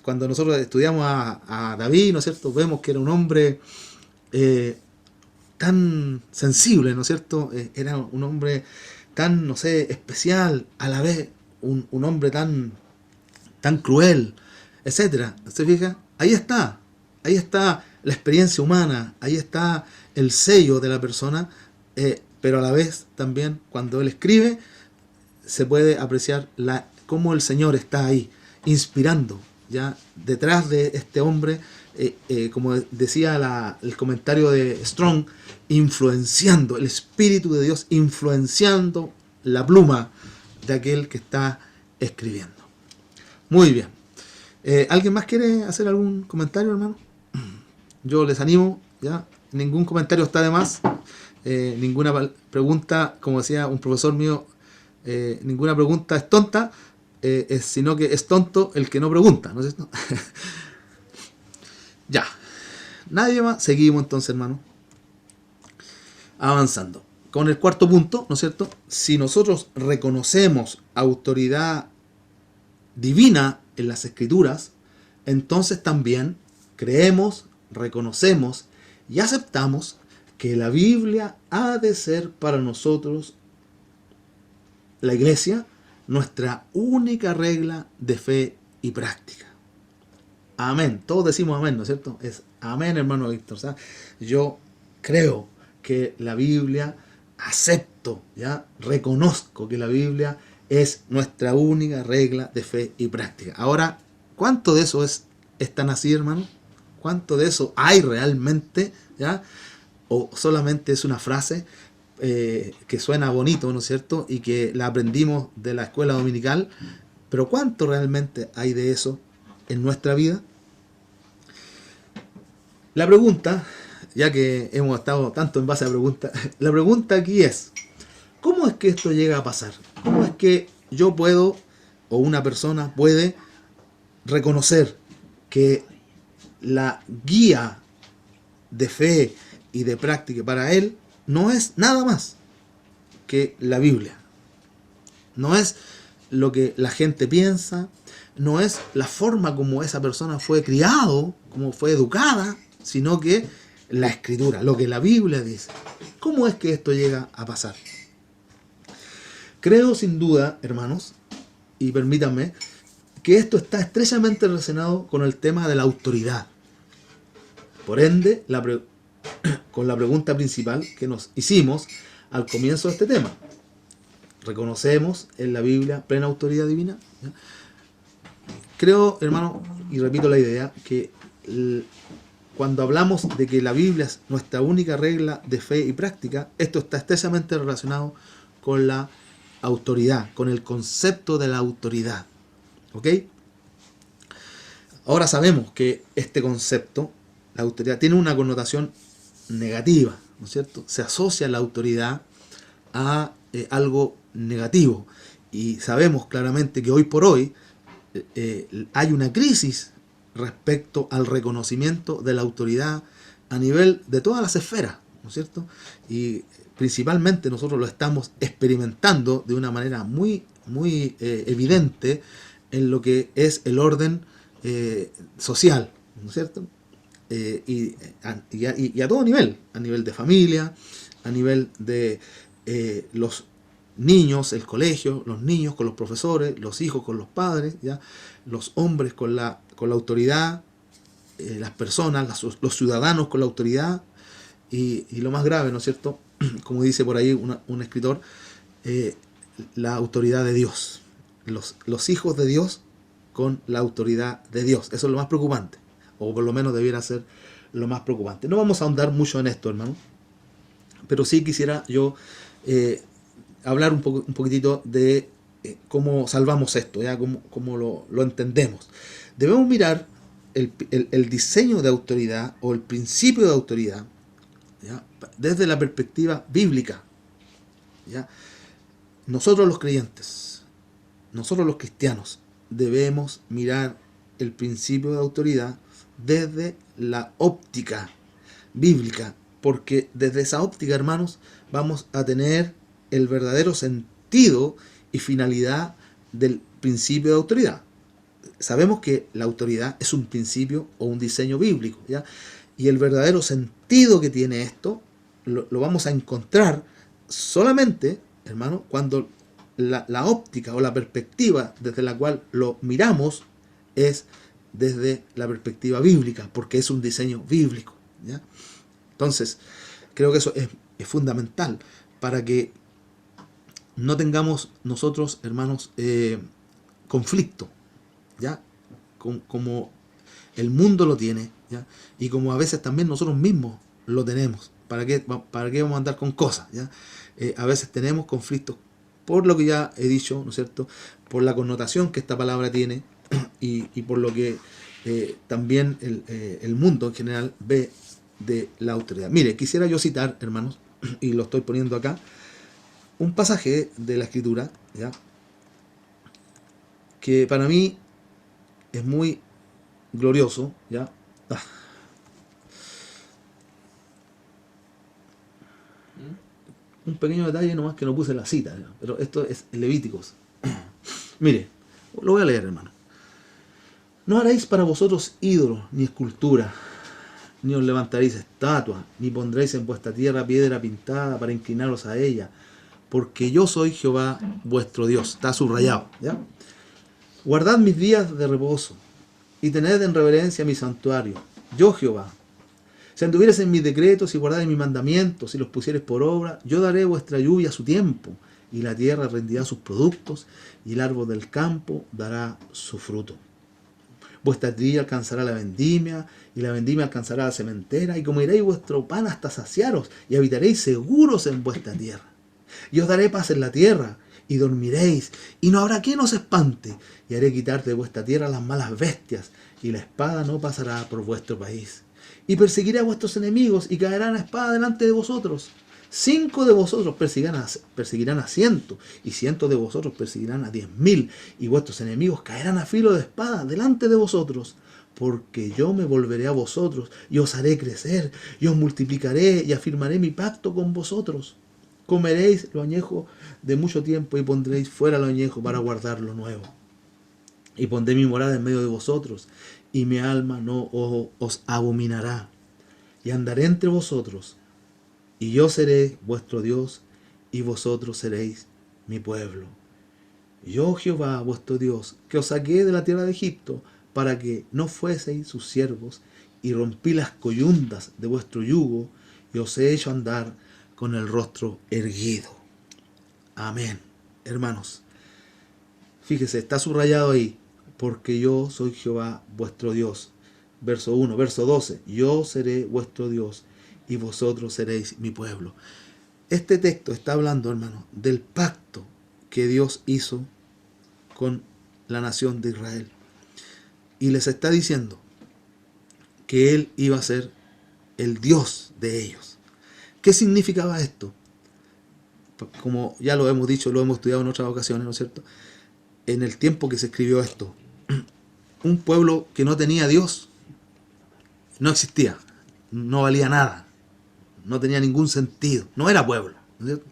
cuando nosotros estudiamos a David, ¿no es cierto?, vemos que era un hombre tan sensible, ¿no es cierto?, era un hombre tan, no sé, especial, a la vez un hombre tan cruel, etcétera. ¿Se fija? Ahí está la experiencia humana, ahí está el sello de la persona, pero a la vez también cuando él escribe se puede apreciar cómo el Señor está ahí, inspirando, ya detrás de este hombre, como decía el comentario de Strong, influenciando, el Espíritu de Dios influenciando la pluma de aquel que está escribiendo. Muy bien. ¿Alguien más quiere hacer algún comentario, hermano? Yo les animo, ya, ningún comentario está de más, ninguna pregunta, como decía un profesor mío, ninguna pregunta es tonta, sino que es tonto el que no pregunta, ¿no es cierto? Ya, nadie más, seguimos entonces, hermano, avanzando. Con el cuarto punto, ¿no es cierto? Si nosotros reconocemos autoridad divina en las Escrituras, entonces también creemos, reconocemos y aceptamos que la Biblia ha de ser para nosotros, la Iglesia, nuestra única regla de fe y práctica. Amén. Todos decimos amén, ¿no es cierto? Es amén, hermano Víctor. O sea, yo creo que la Biblia, acepto, ya reconozco que la Biblia es nuestra única regla de fe y práctica. Ahora, ¿cuánto de eso es tan así, hermano? ¿Cuánto de eso hay realmente, ya? ¿O solamente es una frase que suena bonito, ¿no es cierto?, y que la aprendimos de la escuela dominical, pero ¿cuánto realmente hay de eso en nuestra vida? La pregunta, ya que hemos estado tanto en base a preguntas, la pregunta aquí es, ¿cómo es que esto llega a pasar? ¿Cómo es que yo puedo, o una persona puede, reconocer que la guía de fe y de práctica para él no es nada más que la Biblia? No es lo que la gente piensa, no es la forma como esa persona fue criado, como fue educada, sino que la Escritura, lo que la Biblia dice. ¿Cómo es que esto llega a pasar? Creo sin duda, hermanos, y permítanme, que esto está estrechamente relacionado con el tema de la autoridad. Por ende, con la pregunta principal que nos hicimos al comienzo de este tema. ¿Reconocemos en la Biblia plena autoridad divina? ¿Ya? Creo, hermano, y repito la idea, que cuando hablamos de que la Biblia es nuestra única regla de fe y práctica, esto está estrechamente relacionado con la autoridad, con el concepto de la autoridad. ¿Ok? Ahora sabemos que este concepto, la autoridad, tiene una connotación negativa, ¿no es cierto? Se asocia la autoridad a algo negativo. Y sabemos claramente que hoy por hoy hay una crisis respecto al reconocimiento de la autoridad a nivel de todas las esferas, ¿no es cierto? Y principalmente nosotros lo estamos experimentando de una manera muy evidente en lo que es el orden social, ¿no es cierto? Y a todo nivel, a nivel de familia, a nivel de los niños, el colegio, los niños con los profesores, los hijos con los padres, ¿ya? Los hombres con la autoridad, las personas, los ciudadanos con la autoridad, y lo más grave, ¿no es cierto?, como dice por ahí un escritor, la autoridad de Dios, los hijos de Dios con la autoridad de Dios. Eso es lo más preocupante, o por lo menos debiera ser lo más preocupante. No vamos a ahondar mucho en esto, hermano, pero sí quisiera yo hablar un poquitito de cómo salvamos esto, ¿ya? Cómo lo entendemos. Debemos mirar el diseño de autoridad o el principio de autoridad, ¿ya? Desde la perspectiva bíblica, ¿ya? Nosotros los creyentes, nosotros los cristianos, debemos mirar el principio de autoridad desde la óptica bíblica, porque desde esa óptica, hermanos, vamos a tener el verdadero sentido y finalidad del principio de autoridad. Sabemos que la autoridad es un principio o un diseño bíblico, ¿ya? Y el verdadero sentido que tiene esto lo vamos a encontrar solamente, hermano, cuando la óptica o la perspectiva desde la cual lo miramos es desde la perspectiva bíblica, porque es un diseño bíblico, ¿ya? Entonces, creo que eso es fundamental para que no tengamos nosotros, hermanos, conflicto, ¿ya? Como el mundo lo tiene, ¿ya? Y como a veces también nosotros mismos lo tenemos. ¿Para qué vamos a andar con cosas, ¿ya? A veces tenemos conflictos por lo que ya he dicho, ¿no es cierto? Por la connotación que esta palabra tiene y por lo que también el mundo en general ve de la autoridad. Mire, quisiera yo citar, hermanos, y lo estoy poniendo acá, un pasaje de la Escritura, ¿ya? Que para mí es muy glorioso, ¿ya? Un pequeño detalle nomás que no puse la cita, ¿ya? Pero esto es Levíticos. Mire, lo voy a leer, hermano. No haréis para vosotros ídolos ni escultura, ni os levantaréis estatua, ni pondréis en vuestra tierra piedra pintada para inclinaros a ella, porque yo soy Jehová vuestro Dios. Está subrayado, ¿ya? Guardad mis días de reposo y tened en reverencia mi santuario. Yo Jehová. Si anduvieres en mis decretos y guardares mis mandamientos y los pusieres por obra, yo daré vuestra lluvia a su tiempo, y la tierra rendirá sus productos, y el árbol del campo dará su fruto. Vuestra trilla alcanzará la vendimia, y la vendimia alcanzará la sementera, y comeréis vuestro pan hasta saciaros, y habitaréis seguros en vuestra tierra. Y os daré paz en la tierra, y dormiréis, y no habrá quien os espante, y haré quitar de vuestra tierra las malas bestias, y la espada no pasará por vuestro país. Y perseguiré a vuestros enemigos, y caerán a espada delante de vosotros. 5 de vosotros perseguirán a 100, y 100 de vosotros perseguirán a 10.000, y vuestros enemigos caerán a filo de espada delante de vosotros. Porque yo me volveré a vosotros, y os haré crecer, y os multiplicaré, y afirmaré mi pacto con vosotros. Comeréis lo añejo de mucho tiempo, y pondréis fuera lo añejo para guardar lo nuevo. Y pondré mi morada en medio de vosotros, y mi alma no os abominará. Y andaré entre vosotros, y yo seré vuestro Dios, y vosotros seréis mi pueblo. Yo, Jehová, vuestro Dios, que os saqué de la tierra de Egipto, para que no fueseis sus siervos, y rompí las coyundas de vuestro yugo, y os he hecho andar con el rostro erguido. Amén. Hermanos, fíjese, está subrayado ahí, porque yo soy Jehová vuestro Dios. Verso 1, verso 12, yo seré vuestro Dios, y vosotros seréis mi pueblo. Este texto está hablando, hermano, del pacto que Dios hizo con la nación de Israel. Y les está diciendo que Él iba a ser el Dios de ellos. ¿Qué significaba esto? Como ya lo hemos dicho, lo hemos estudiado en otras ocasiones, ¿no es cierto? En el tiempo que se escribió esto, un pueblo que no tenía Dios no existía, no valía nada. No tenía ningún sentido, no era pueblo, ¿no es cierto?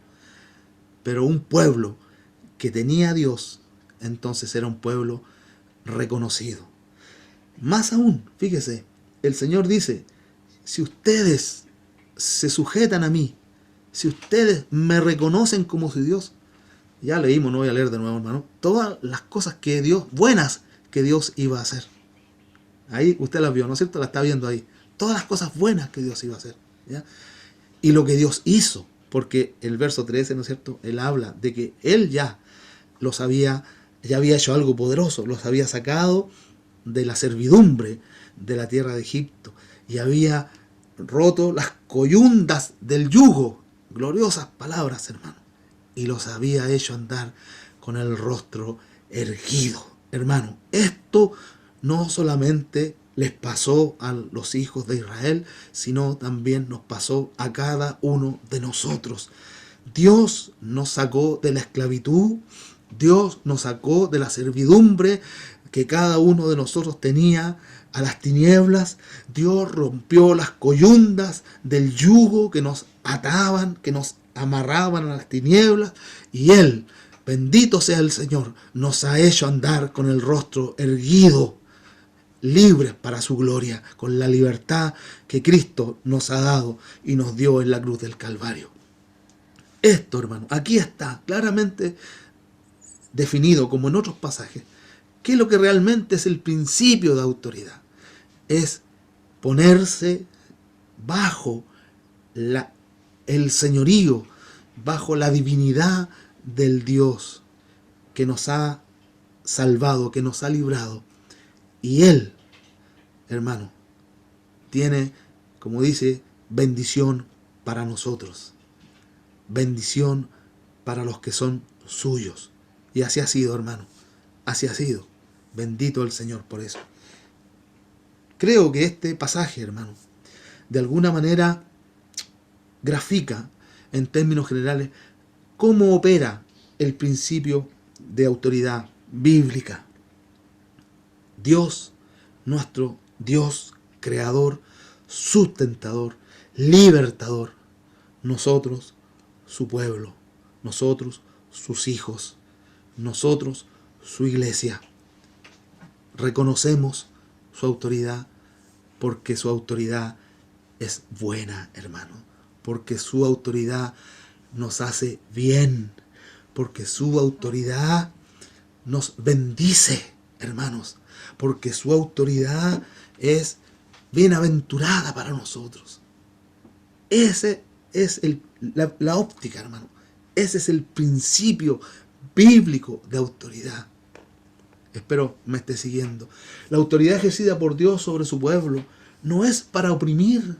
Pero un pueblo que tenía a Dios, entonces era un pueblo reconocido. Más aún, fíjese, el Señor dice, si ustedes se sujetan a mí, si ustedes me reconocen como su Dios, ya leímos, no voy a leer de nuevo, hermano, todas las cosas que Dios, buenas que Dios iba a hacer. Ahí usted las vio, ¿no es cierto? La está viendo ahí. Todas las cosas buenas que Dios iba a hacer, ¿ya? Y lo que Dios hizo, porque el verso 13, ¿no es cierto? Él habla de que Él ya había hecho algo poderoso, los había sacado de la servidumbre de la tierra de Egipto y había roto las coyundas del yugo. Gloriosas palabras, hermano. Y los había hecho andar con el rostro erguido. Hermano, esto no solamente les pasó a los hijos de Israel, sino también nos pasó a cada uno de nosotros. Dios nos sacó de la esclavitud, Dios nos sacó de la servidumbre que cada uno de nosotros tenía a las tinieblas. Dios rompió las coyundas del yugo que nos ataban, que nos amarraban a las tinieblas, y Él, bendito sea el Señor, nos ha hecho andar con el rostro erguido, libres para su gloria, con la libertad que Cristo nos ha dado y nos dio en la cruz del Calvario. Esto, hermano, aquí está claramente definido, como en otros pasajes, qué es lo que realmente es el principio de autoridad. Es ponerse bajo el señorío, bajo la divinidad del Dios que nos ha salvado, que nos ha librado. Y Él, hermano, tiene, como dice, bendición para nosotros. Bendición para los que son suyos. Y así ha sido, hermano. Así ha sido. Bendito el Señor por eso. Creo que este pasaje, hermano, de alguna manera grafica, en términos generales, cómo opera el principio de autoridad bíblica. Dios, nuestro Dios, creador, sustentador, libertador. Nosotros, su pueblo. Nosotros, sus hijos. Nosotros, su iglesia. Reconocemos su autoridad porque su autoridad es buena, hermano. Porque su autoridad nos hace bien. Porque su autoridad nos bendice, hermanos. Porque su autoridad es bienaventurada para nosotros. Ese es la óptica, hermano. Ese es el principio bíblico de autoridad. Espero me esté siguiendo. La autoridad ejercida por Dios sobre su pueblo no es para oprimir.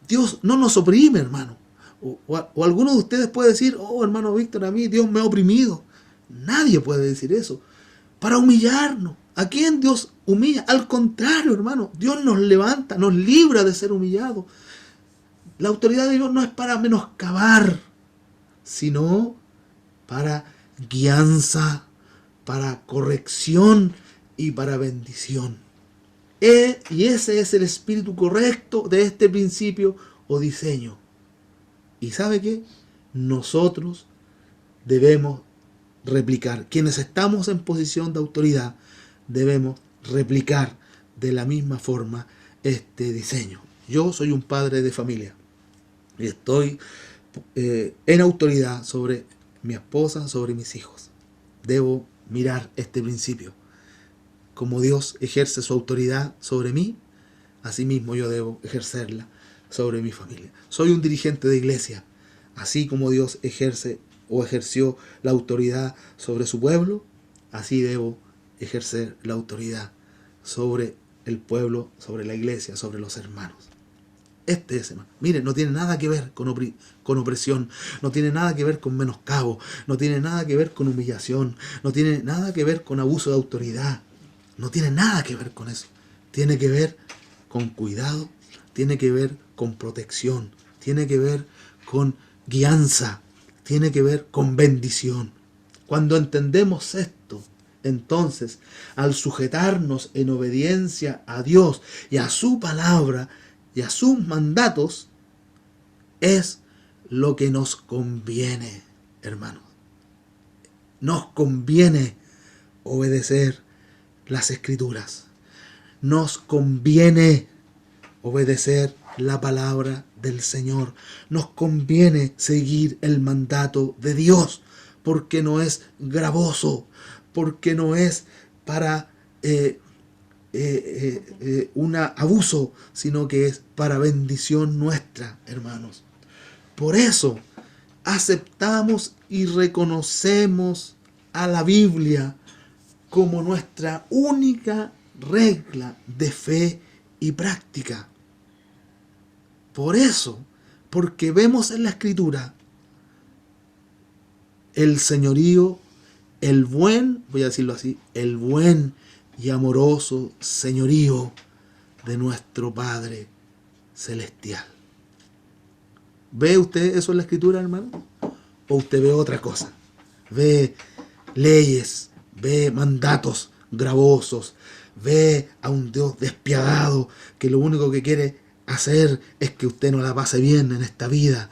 Dios no nos oprime, hermano. O alguno de ustedes puede decir, oh, hermano Víctor, a mí Dios me ha oprimido. Nadie puede decir eso. Para humillarnos. ¿A quién Dios humilla? Al contrario, hermano. Dios nos levanta, nos libra de ser humillados. La autoridad de Dios no es para menoscabar, sino para guianza, para corrección y para bendición. Y ese es el espíritu correcto de este principio o diseño. ¿Y sabe qué? Nosotros debemos replicar. Quienes estamos en posición de autoridad debemos replicar de la misma forma este diseño. Yo soy un padre de familia y estoy en autoridad sobre mi esposa, sobre mis hijos. Debo mirar este principio. Como Dios ejerce su autoridad sobre mí, asimismo yo debo ejercerla sobre mi familia. Soy un dirigente de iglesia, así como Dios ejerce o ejerció la autoridad sobre su pueblo, así debo ejercer la autoridad sobre el pueblo, sobre la iglesia, sobre los hermanos. Este es, hermano. Miren, no tiene nada que ver con opresión, no tiene nada que ver con menoscabo, no tiene nada que ver con humillación, no tiene nada que ver con abuso de autoridad, no tiene nada que ver con eso. Tiene que ver con cuidado, tiene que ver con protección, tiene que ver con guianza, tiene que ver con bendición. Cuando entendemos esto, entonces, al sujetarnos en obediencia a Dios y a su palabra y a sus mandatos, es lo que nos conviene, hermanos. Nos conviene obedecer las Escrituras. Nos conviene obedecer la palabra del Señor. Nos conviene seguir el mandato de Dios, porque no es gravoso, porque no es para un abuso, sino que es para bendición nuestra, hermanos. Por eso aceptamos y reconocemos a la Biblia como nuestra única regla de fe y práctica. Por eso, porque vemos en la Escritura el señorío el buen, voy a decirlo así, el buen y amoroso señorío de nuestro Padre Celestial. ¿Ve usted eso en la Escritura, hermano? ¿O usted ve otra cosa? Ve leyes, ve mandatos gravosos, ve a un Dios despiadado que lo único que quiere hacer es que usted no la pase bien en esta vida.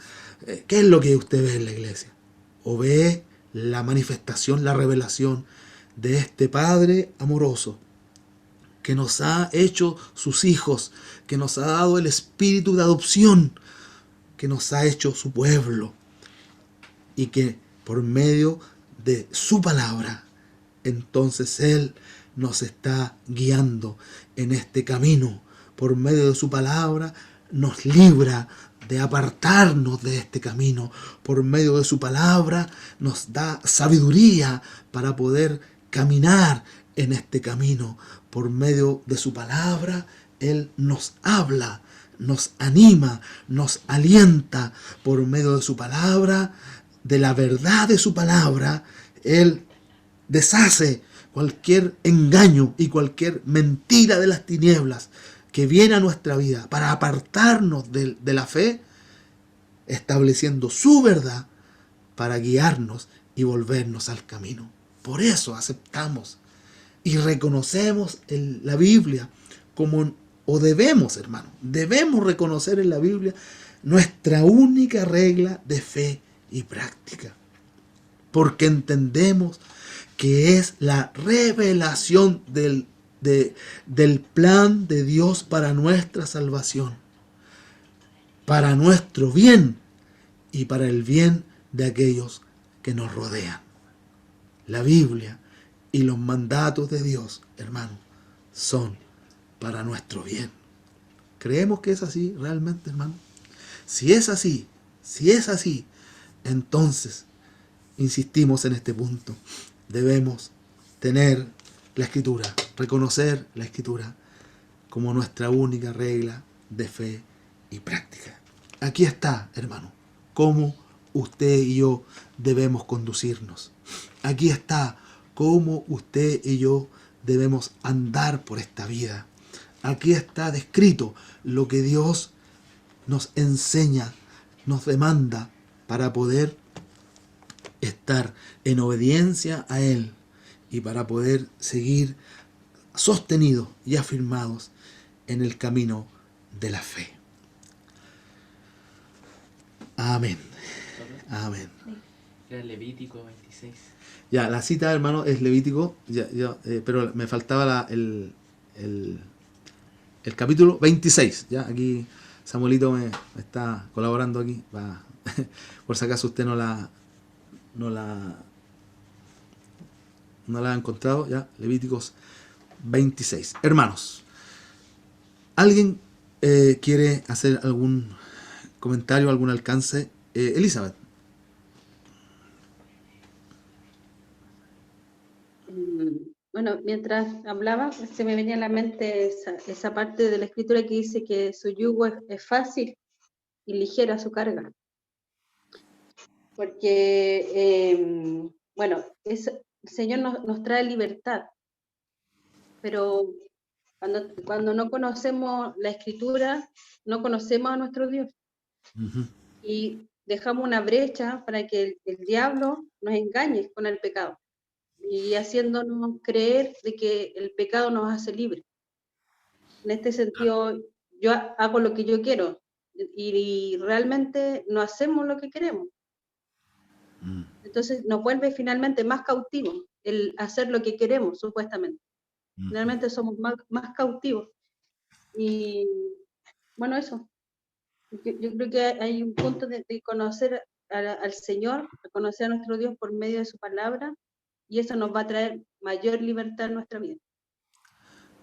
¿Qué es lo que usted ve en la iglesia? ¿O ve la manifestación, la revelación de este Padre amoroso que nos ha hecho sus hijos, que nos ha dado el espíritu de adopción, que nos ha hecho su pueblo y que por medio de su palabra, entonces Él nos está guiando en este camino? Por medio de su palabra nos libra de apartarnos de este camino. Por medio de su palabra nos da sabiduría para poder caminar en este camino. Por medio de su palabra Él nos habla, nos anima, nos alienta. Por medio de su palabra, de la verdad de su palabra, Él deshace cualquier engaño y cualquier mentira de las tinieblas que viene a nuestra vida para apartarnos de la fe, estableciendo su verdad para guiarnos y volvernos al camino. Por eso aceptamos y reconocemos en la Biblia como, o debemos, hermano, debemos reconocer en la Biblia nuestra única regla de fe y práctica, porque entendemos que es la revelación del plan de Dios para nuestra salvación, para nuestro bien y para el bien de aquellos que nos rodean. La Biblia y los mandatos de Dios, hermano, son para nuestro bien. ¿Creemos que es así realmente, hermano? Si es así, entonces, insistimos en este punto, debemos tener la Escritura, reconocer la Escritura como nuestra única regla de fe y práctica. Aquí está, hermano, cómo usted y yo debemos conducirnos. Aquí está cómo usted y yo debemos andar por esta vida. Aquí está descrito lo que Dios nos enseña, nos demanda para poder estar en obediencia a Él y para poder seguir sostenidos y afirmados en el camino de la fe. Amén. Amén. Era Levítico 26. Ya, la cita, hermano, es Levítico, pero me faltaba el capítulo 26. Ya, aquí Samuelito me está colaborando aquí, por si acaso usted no la ha encontrado, ya, Levíticos 26. Hermanos, ¿alguien quiere hacer algún comentario, algún alcance? Elizabeth. Bueno, mientras hablaba, se me venía a la mente esa parte de la escritura que dice que su yugo es fácil y ligera su carga. Porque, bueno, el Señor nos trae libertad, pero cuando no conocemos la escritura, no conocemos a nuestro Dios. Uh-huh. Y dejamos una brecha para que el diablo nos engañe con el pecado y haciéndonos creer de que el pecado nos hace libres. En este sentido, yo hago lo que yo quiero y realmente no hacemos lo que queremos. Entonces nos vuelve finalmente más cautivos el hacer lo que queremos, supuestamente. Finalmente somos más cautivos. Y bueno, eso. Yo creo que hay un punto de conocer al Señor, de conocer a nuestro Dios por medio de su palabra, y eso nos va a traer mayor libertad en nuestra vida.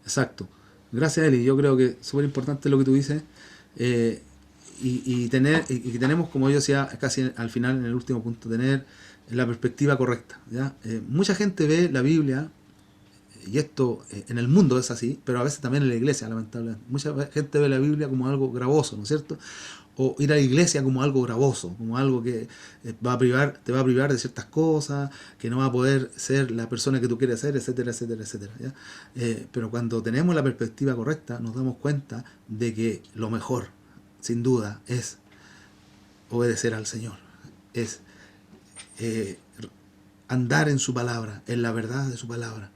Exacto. Gracias, Eli. Yo creo que es súper importante lo que tú dices. Y tenemos, como yo decía casi al final, en el último punto, tener la perspectiva correcta, ¿ya? Mucha gente ve la Biblia y esto en el mundo es así, pero a veces también en la iglesia, lamentablemente. Mucha gente ve la Biblia como algo gravoso, ¿no es cierto? O ir a la iglesia como algo gravoso, como algo que te va a privar de ciertas cosas, que no va a poder ser la persona que tú quieres ser, etcétera, etcétera, etcétera. ¿Ya? Pero cuando tenemos la perspectiva correcta, nos damos cuenta de que lo mejor, sin duda, es obedecer al Señor, es andar en su palabra, en la verdad de su palabra.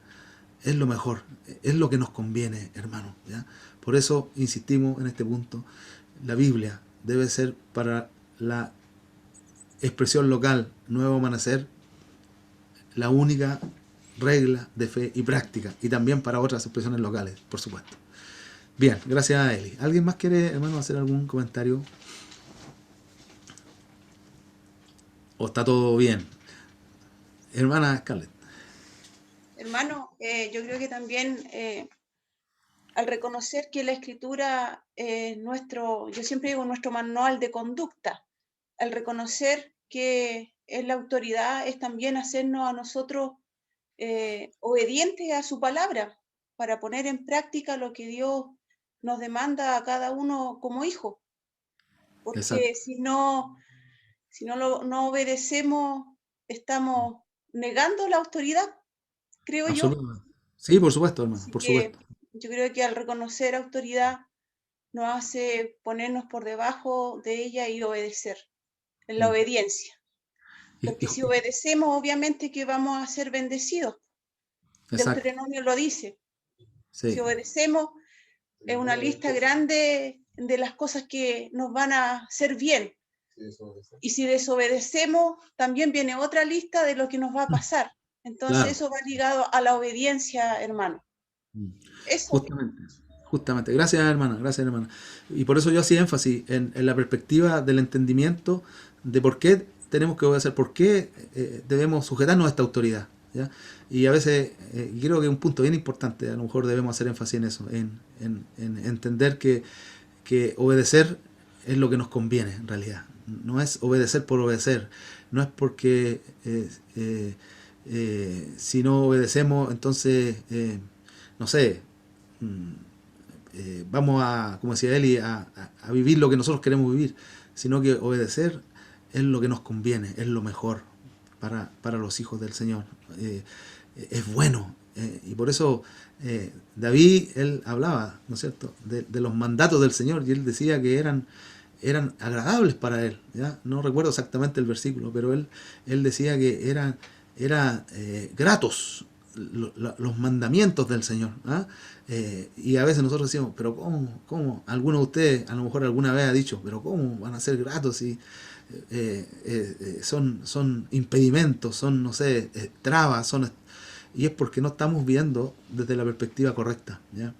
Es lo mejor, es lo que nos conviene, hermano. ¿Ya? Por eso insistimos en este punto. La Biblia debe ser para la expresión local, Nuevo Amanecer, la única regla de fe y práctica, y también para otras expresiones locales, por supuesto. Bien, gracias a Eli. ¿Alguien más quiere, hermano, hacer algún comentario? ¿O está todo bien? Hermana Scarlett. Hermano, yo creo que también al reconocer que la escritura es yo siempre digo, nuestro manual de conducta, al reconocer que es la autoridad, es también hacernos a nosotros obedientes a su palabra, para poner en práctica lo que Dios nos demanda a cada uno como hijo. Porque Exacto. no obedecemos, estamos negando la autoridad, creo yo. Absolutamente. Sí, por supuesto, hermano, Así por que supuesto. yo creo que al reconocer autoridad nos hace ponernos por debajo de ella y obedecer, en la obediencia. Porque si obedecemos, obviamente que vamos a ser bendecidos. Exacto. Deuteronomio lo dice. Si Sí. obedecemos, es una lista grande de las cosas que nos van a hacer bien. Y si desobedecemos, también viene otra lista de lo que nos va a pasar. Entonces Claro. eso va ligado a la obediencia, hermano. Eso. Justamente. Gracias, hermana. Gracias, hermana. Y por eso yo hacía énfasis en la perspectiva del entendimiento de por qué tenemos que obedecer, por qué debemos sujetarnos a esta autoridad. ¿Ya? Y a veces, creo que un punto bien importante, a lo mejor debemos hacer énfasis en eso, en entender que obedecer es lo que nos conviene, en realidad. No es obedecer por obedecer, no es porque si no obedecemos, entonces, no sé, vamos a, como decía Eli, a vivir lo que nosotros queremos vivir, sino que obedecer es lo que nos conviene, es lo mejor para los hijos del Señor. Es bueno. Y por eso David, él hablaba, ¿no es cierto?, de los mandatos del Señor, y él decía que eran agradables para él. ¿Ya? No recuerdo exactamente el versículo, pero él decía que eran gratos los mandamientos del Señor. ¿Ah? Y a veces nosotros decimos, pero ¿cómo? Alguno de ustedes a lo mejor alguna vez ha dicho, pero ¿cómo van a ser gratos si son impedimentos, son, no sé, trabas, y es porque no estamos viendo desde la perspectiva correcta. ¿Ya?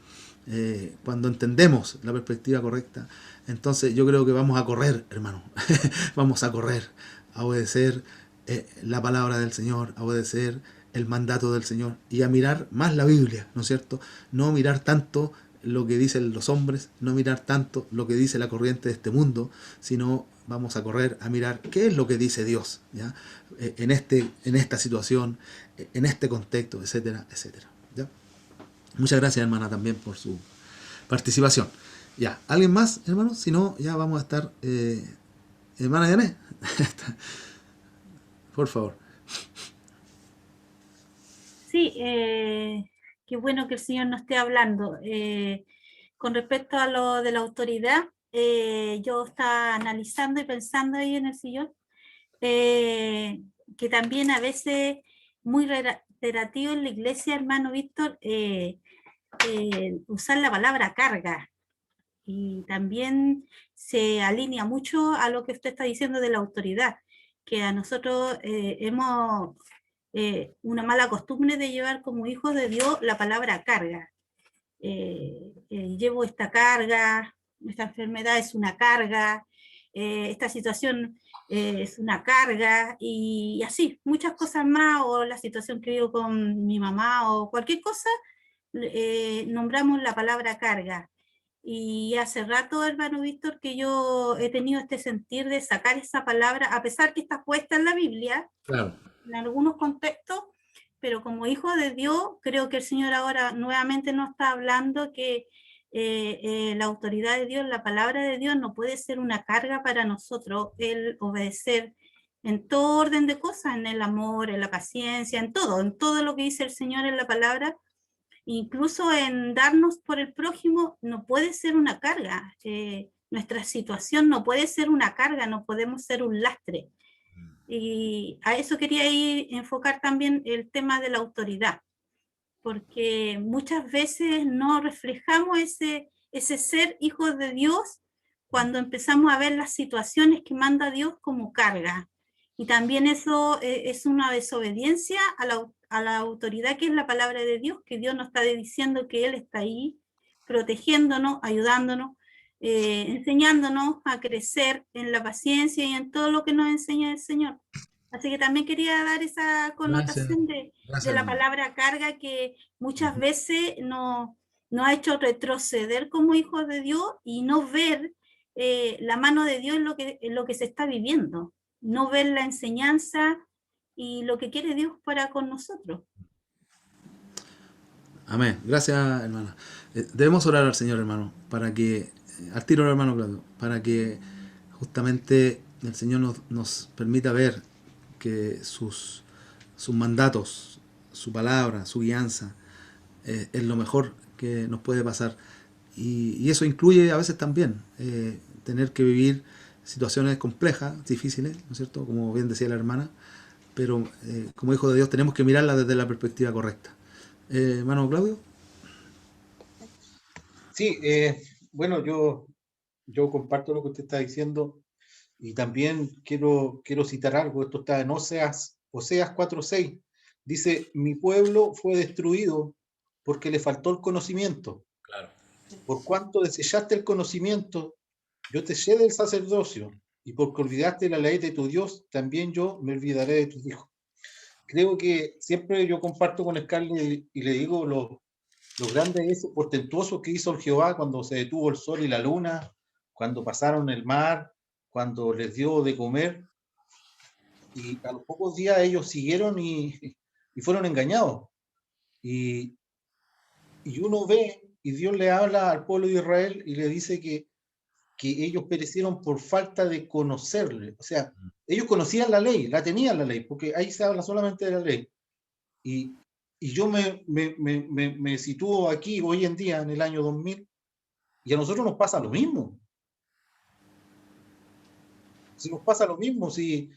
Cuando entendemos la perspectiva correcta, entonces yo creo que vamos a correr, hermano. Vamos a correr, a obedecer la palabra del Señor, a obedecer el mandato del Señor y a mirar más la Biblia, ¿no es cierto? No mirar tanto lo que dicen los hombres, no mirar tanto lo que dice la corriente de este mundo, sino vamos a correr a mirar qué es lo que dice Dios, ¿ya? En esta situación, en este contexto, etcétera, etcétera. ¿Ya? Muchas gracias, hermana, también por su participación. Ya, ¿alguien más, hermano? Si no, ya vamos a estar... hermana Yané, por favor. Sí, qué bueno que el Señor nos esté hablando. Con respecto a lo de la autoridad, yo estaba analizando y pensando ahí en el sillón, que también a veces muy reiterativo en la iglesia, hermano Víctor, usar la palabra carga. Y también se alinea mucho a lo que usted está diciendo de la autoridad, que a nosotros hemos una mala costumbre de llevar como hijos de Dios la palabra carga. Llevo esta carga, esta enfermedad es una carga, esta situación es una carga, y así, muchas cosas más, o la situación que vivo con mi mamá, o cualquier cosa, nombramos la palabra carga. Y hace rato, hermano Víctor, que yo he tenido este sentir de sacar esa palabra, a pesar que está puesta en la Biblia, Claro. en algunos contextos, pero como hijo de Dios, creo que el Señor ahora nuevamente nos está hablando que la autoridad de Dios, la palabra de Dios no puede ser una carga para nosotros, el obedecer en todo orden de cosas, en el amor, en la paciencia, en todo lo que dice el Señor en la palabra, incluso en darnos por el prójimo, no puede ser una carga. Nuestra situación no puede ser una carga, no podemos ser un lastre. Y a eso quería enfocar también el tema de la autoridad, porque muchas veces no reflejamos ese ser hijos de Dios cuando empezamos a ver las situaciones que manda Dios como carga. Y también eso es una desobediencia a la autoridad que es la palabra de Dios, que Dios nos está diciendo que Él está ahí, protegiéndonos, ayudándonos, enseñándonos a crecer en la paciencia y en todo lo que nos enseña el Señor. Así que también quería dar esa connotación de la hermano. palabra carga que muchas veces nos ha hecho retroceder como hijos de Dios y no ver la mano de Dios en lo que se está viviendo, no ver la enseñanza y lo que quiere Dios para con nosotros. Amén. Gracias, hermana. Debemos orar al Señor, hermano, para que, al tiro del hermano Claudio, para que justamente el Señor nos permita ver que sus mandatos, su palabra, su guianza, es lo mejor que nos puede pasar. Y eso incluye a veces también tener que vivir situaciones complejas, difíciles, ¿no es cierto? Como bien decía la hermana, pero como hijos de Dios tenemos que mirarla desde la perspectiva correcta. Hermano Claudio. Sí, bueno, yo comparto lo que usted está diciendo y también quiero citar algo. Esto está en Oseas 4:6. Dice, mi pueblo fue destruido porque le faltó el conocimiento. Claro. Por cuanto desechaste el conocimiento, yo te eché del sacerdocio, y porque olvidaste la ley de tu Dios, también yo me olvidaré de tus hijos. Creo que siempre yo comparto con Scarlett y le digo lo grande y eso portentuoso que hizo el Jehová cuando se detuvo el sol y la luna, cuando pasaron el mar, cuando les dio de comer, y a los pocos días ellos siguieron y fueron engañados. Y uno ve, y Dios le habla al pueblo de Israel y le dice que ellos perecieron por falta de conocerle. O sea, ellos conocían la ley, la tenían la ley, porque ahí se habla solamente de la ley. Y yo me sitúo aquí hoy en día, en el año 2000, y a nosotros nos pasa lo mismo. Si nos pasa lo mismo, si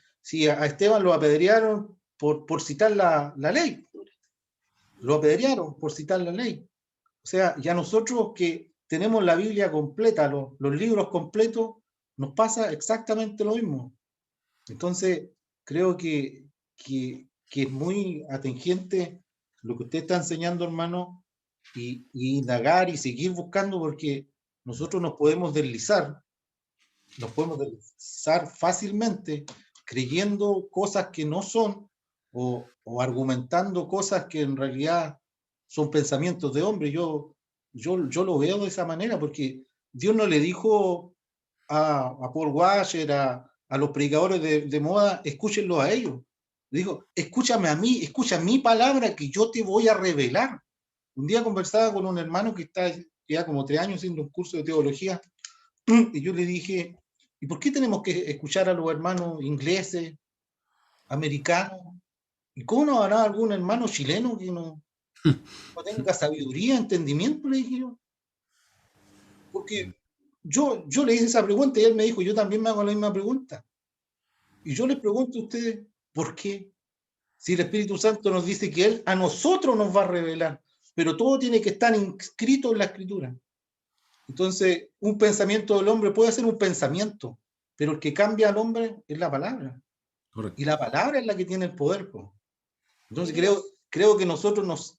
a Esteban lo apedrearon por citar la ley, lo apedrearon por citar la ley. O sea, ya nosotros que tenemos la Biblia completa, los libros completos, nos pasa exactamente lo mismo. Entonces, creo que es muy atingente lo que usted está enseñando, hermano, y indagar y seguir buscando, porque nosotros nos podemos deslizar fácilmente creyendo cosas que no son o argumentando cosas que en realidad son pensamientos de hombre. Yo lo veo de esa manera, porque Dios no le dijo a Paul Washer, a los predicadores de moda, escúchenlo a ellos. Le dijo, escúchame a mí, escucha mi palabra que yo te voy a revelar. Un día conversaba con un hermano que está ya como 3 años haciendo un curso de teología, y yo le dije, ¿y por qué tenemos que escuchar a los hermanos ingleses, americanos? ¿Y cómo no habrá algún hermano chileno que no tenga sabiduría, entendimiento? Le dije yo. Porque yo le hice esa pregunta y él me dijo, yo también me hago la misma pregunta. Y yo les pregunto a ustedes, ¿por qué? Si el Espíritu Santo nos dice que Él a nosotros nos va a revelar, pero todo tiene que estar inscrito en la Escritura. Entonces, un pensamiento del hombre puede ser un pensamiento, pero el que cambia al hombre es la palabra. Correcto. Y la palabra es la que tiene el poder. Entonces, creo que nosotros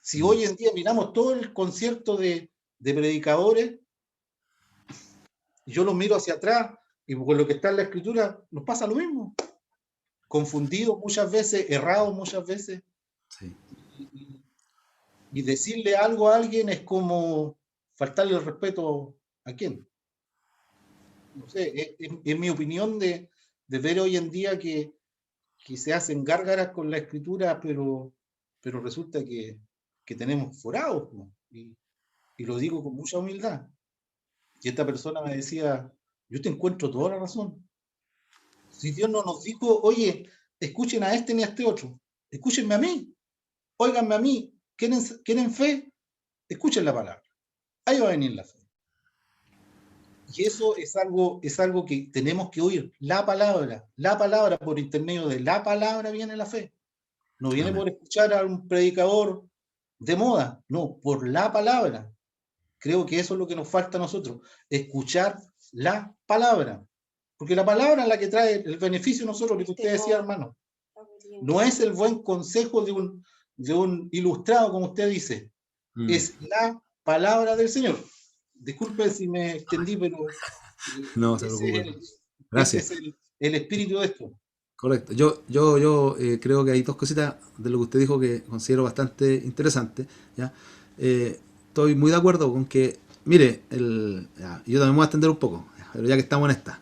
si hoy en día miramos todo el concierto de predicadores, yo los miro hacia atrás y con lo que está en la Escritura, nos pasa lo mismo. Confundidos muchas veces, errados muchas veces. Sí. Y decirle algo a alguien es como faltarle el respeto a quién. No sé, es mi opinión de ver hoy en día que se hacen gárgaras con la Escritura, pero pero resulta que tenemos forados, po, y lo digo con mucha humildad. Y esta persona me decía, yo te encuentro toda la razón. Si Dios no nos dijo, oye, escuchen a este ni a este otro, escúchenme a mí, óiganme a mí, ¿quieren fe? Escuchen la palabra. Ahí va a venir la fe. Y eso es algo que tenemos que oír. La palabra, por intermedio de la palabra viene la fe. No viene Amén. por escuchar a un predicador de moda, no, por la palabra. Creo que eso es lo que nos falta a nosotros, escuchar la palabra. Porque la palabra es la que trae el beneficio a nosotros, lo que usted decía, hermano. No es el buen consejo de un ilustrado, como usted dice. Es la palabra del Señor. Disculpe si me extendí, pero No se ese preocupe. es Gracias. el espíritu de esto. Correcto. Yo creo que hay dos cositas de lo que usted dijo que considero bastante interesante. ¿Ya? Estoy muy de acuerdo con que, mire, yo también me voy a extender un poco, pero ya que estamos en esta.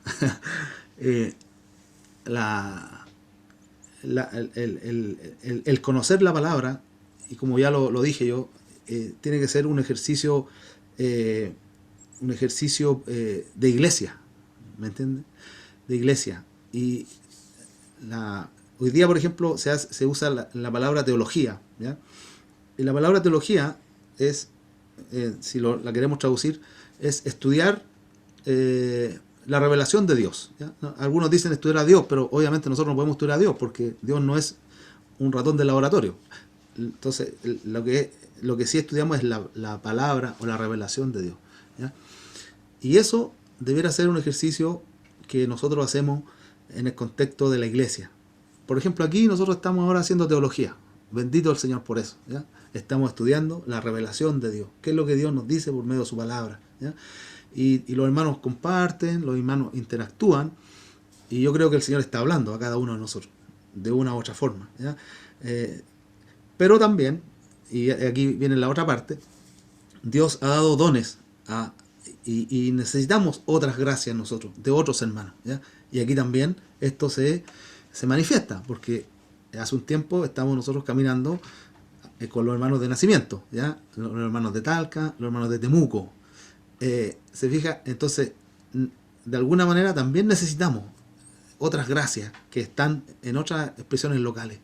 El conocer la palabra, y como ya lo dije yo, tiene que ser un ejercicio de iglesia, ¿me entiende? De iglesia. Y hoy día, por ejemplo, se usa la palabra teología, ¿ya? Y la palabra teología es, si la queremos traducir, es estudiar la revelación de Dios, ¿ya? ¿No? Algunos dicen estudiar a Dios, pero obviamente nosotros no podemos estudiar a Dios porque Dios no es un ratón de laboratorio. Entonces, lo que sí estudiamos es la palabra o la revelación de Dios, ¿ya? Y eso debiera ser un ejercicio que nosotros hacemos en el contexto de la iglesia. Por ejemplo, aquí nosotros estamos ahora haciendo teología. Bendito el Señor por eso, ¿ya? Estamos estudiando la revelación de Dios. ¿Qué es lo que Dios nos dice por medio de su palabra? ¿Ya? Y los hermanos comparten, los hermanos interactúan, y yo creo que el Señor está hablando a cada uno de nosotros, de una u otra forma, ¿ya? Pero también, y aquí viene la otra parte, Dios ha dado dones y necesitamos otras gracias nosotros, de otros hermanos, ¿ya? Y aquí también esto se manifiesta, porque hace un tiempo estamos nosotros caminando con los hermanos de nacimiento, ¿ya? Los hermanos de Talca, los hermanos de Temuco. Se fija, entonces, de alguna manera también necesitamos otras gracias que están en otras expresiones locales.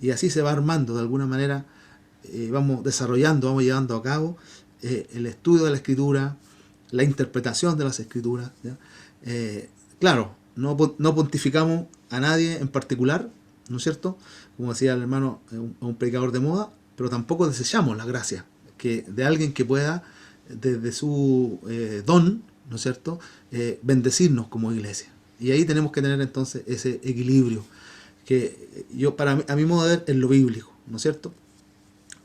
Y así se va armando de alguna manera, vamos desarrollando, vamos llevando a cabo el estudio de la Escritura, la interpretación de las Escrituras, ¿ya? Claro, no pontificamos a nadie en particular, ¿no es cierto? Como decía el hermano, un predicador de moda, pero tampoco desechamos la gracia de alguien que pueda, desde su don, ¿no es cierto?, bendecirnos como iglesia. Y ahí tenemos que tener entonces ese equilibrio, que a mi modo de ver, es lo bíblico, ¿no es cierto?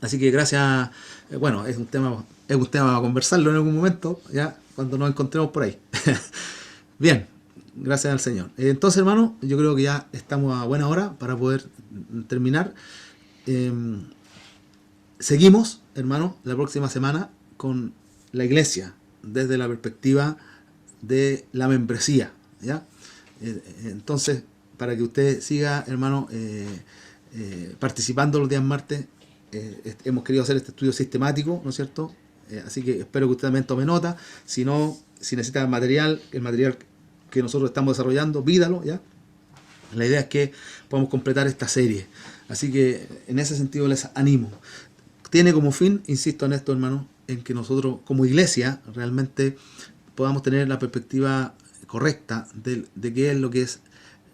Así que gracias, bueno, es un tema a conversarlo en algún momento, ya cuando nos encontremos por ahí. Bien, gracias al Señor. Entonces, hermano, yo creo que ya estamos a buena hora para poder terminar. Seguimos, hermano, la próxima semana con la iglesia desde la perspectiva de la membresía, ¿ya? Entonces, para que usted siga, hermano, participando los días martes, hemos querido hacer este estudio sistemático, ¿no es cierto? Así que espero que usted también tome nota. Si necesita el material que nosotros estamos desarrollando, pídalo, ¿ya? La idea es que podamos completar esta serie. Así que en ese sentido les animo. Tiene como fin, insisto en esto, hermano, en que nosotros como iglesia realmente podamos tener la perspectiva correcta de qué es lo que es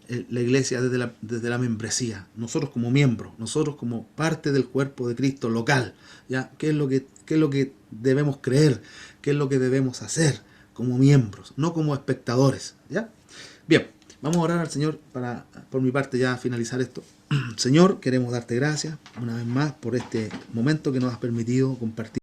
la iglesia desde la membresía. Nosotros como miembros, nosotros como parte del cuerpo de Cristo local, ¿ya? ¿Qué es lo que debemos creer? ¿Qué es lo que debemos hacer como miembros? No como espectadores, ¿ya? Bien, vamos a orar al Señor para, por mi parte, ya finalizar esto. Señor, queremos darte gracias una vez más por este momento que nos has permitido compartir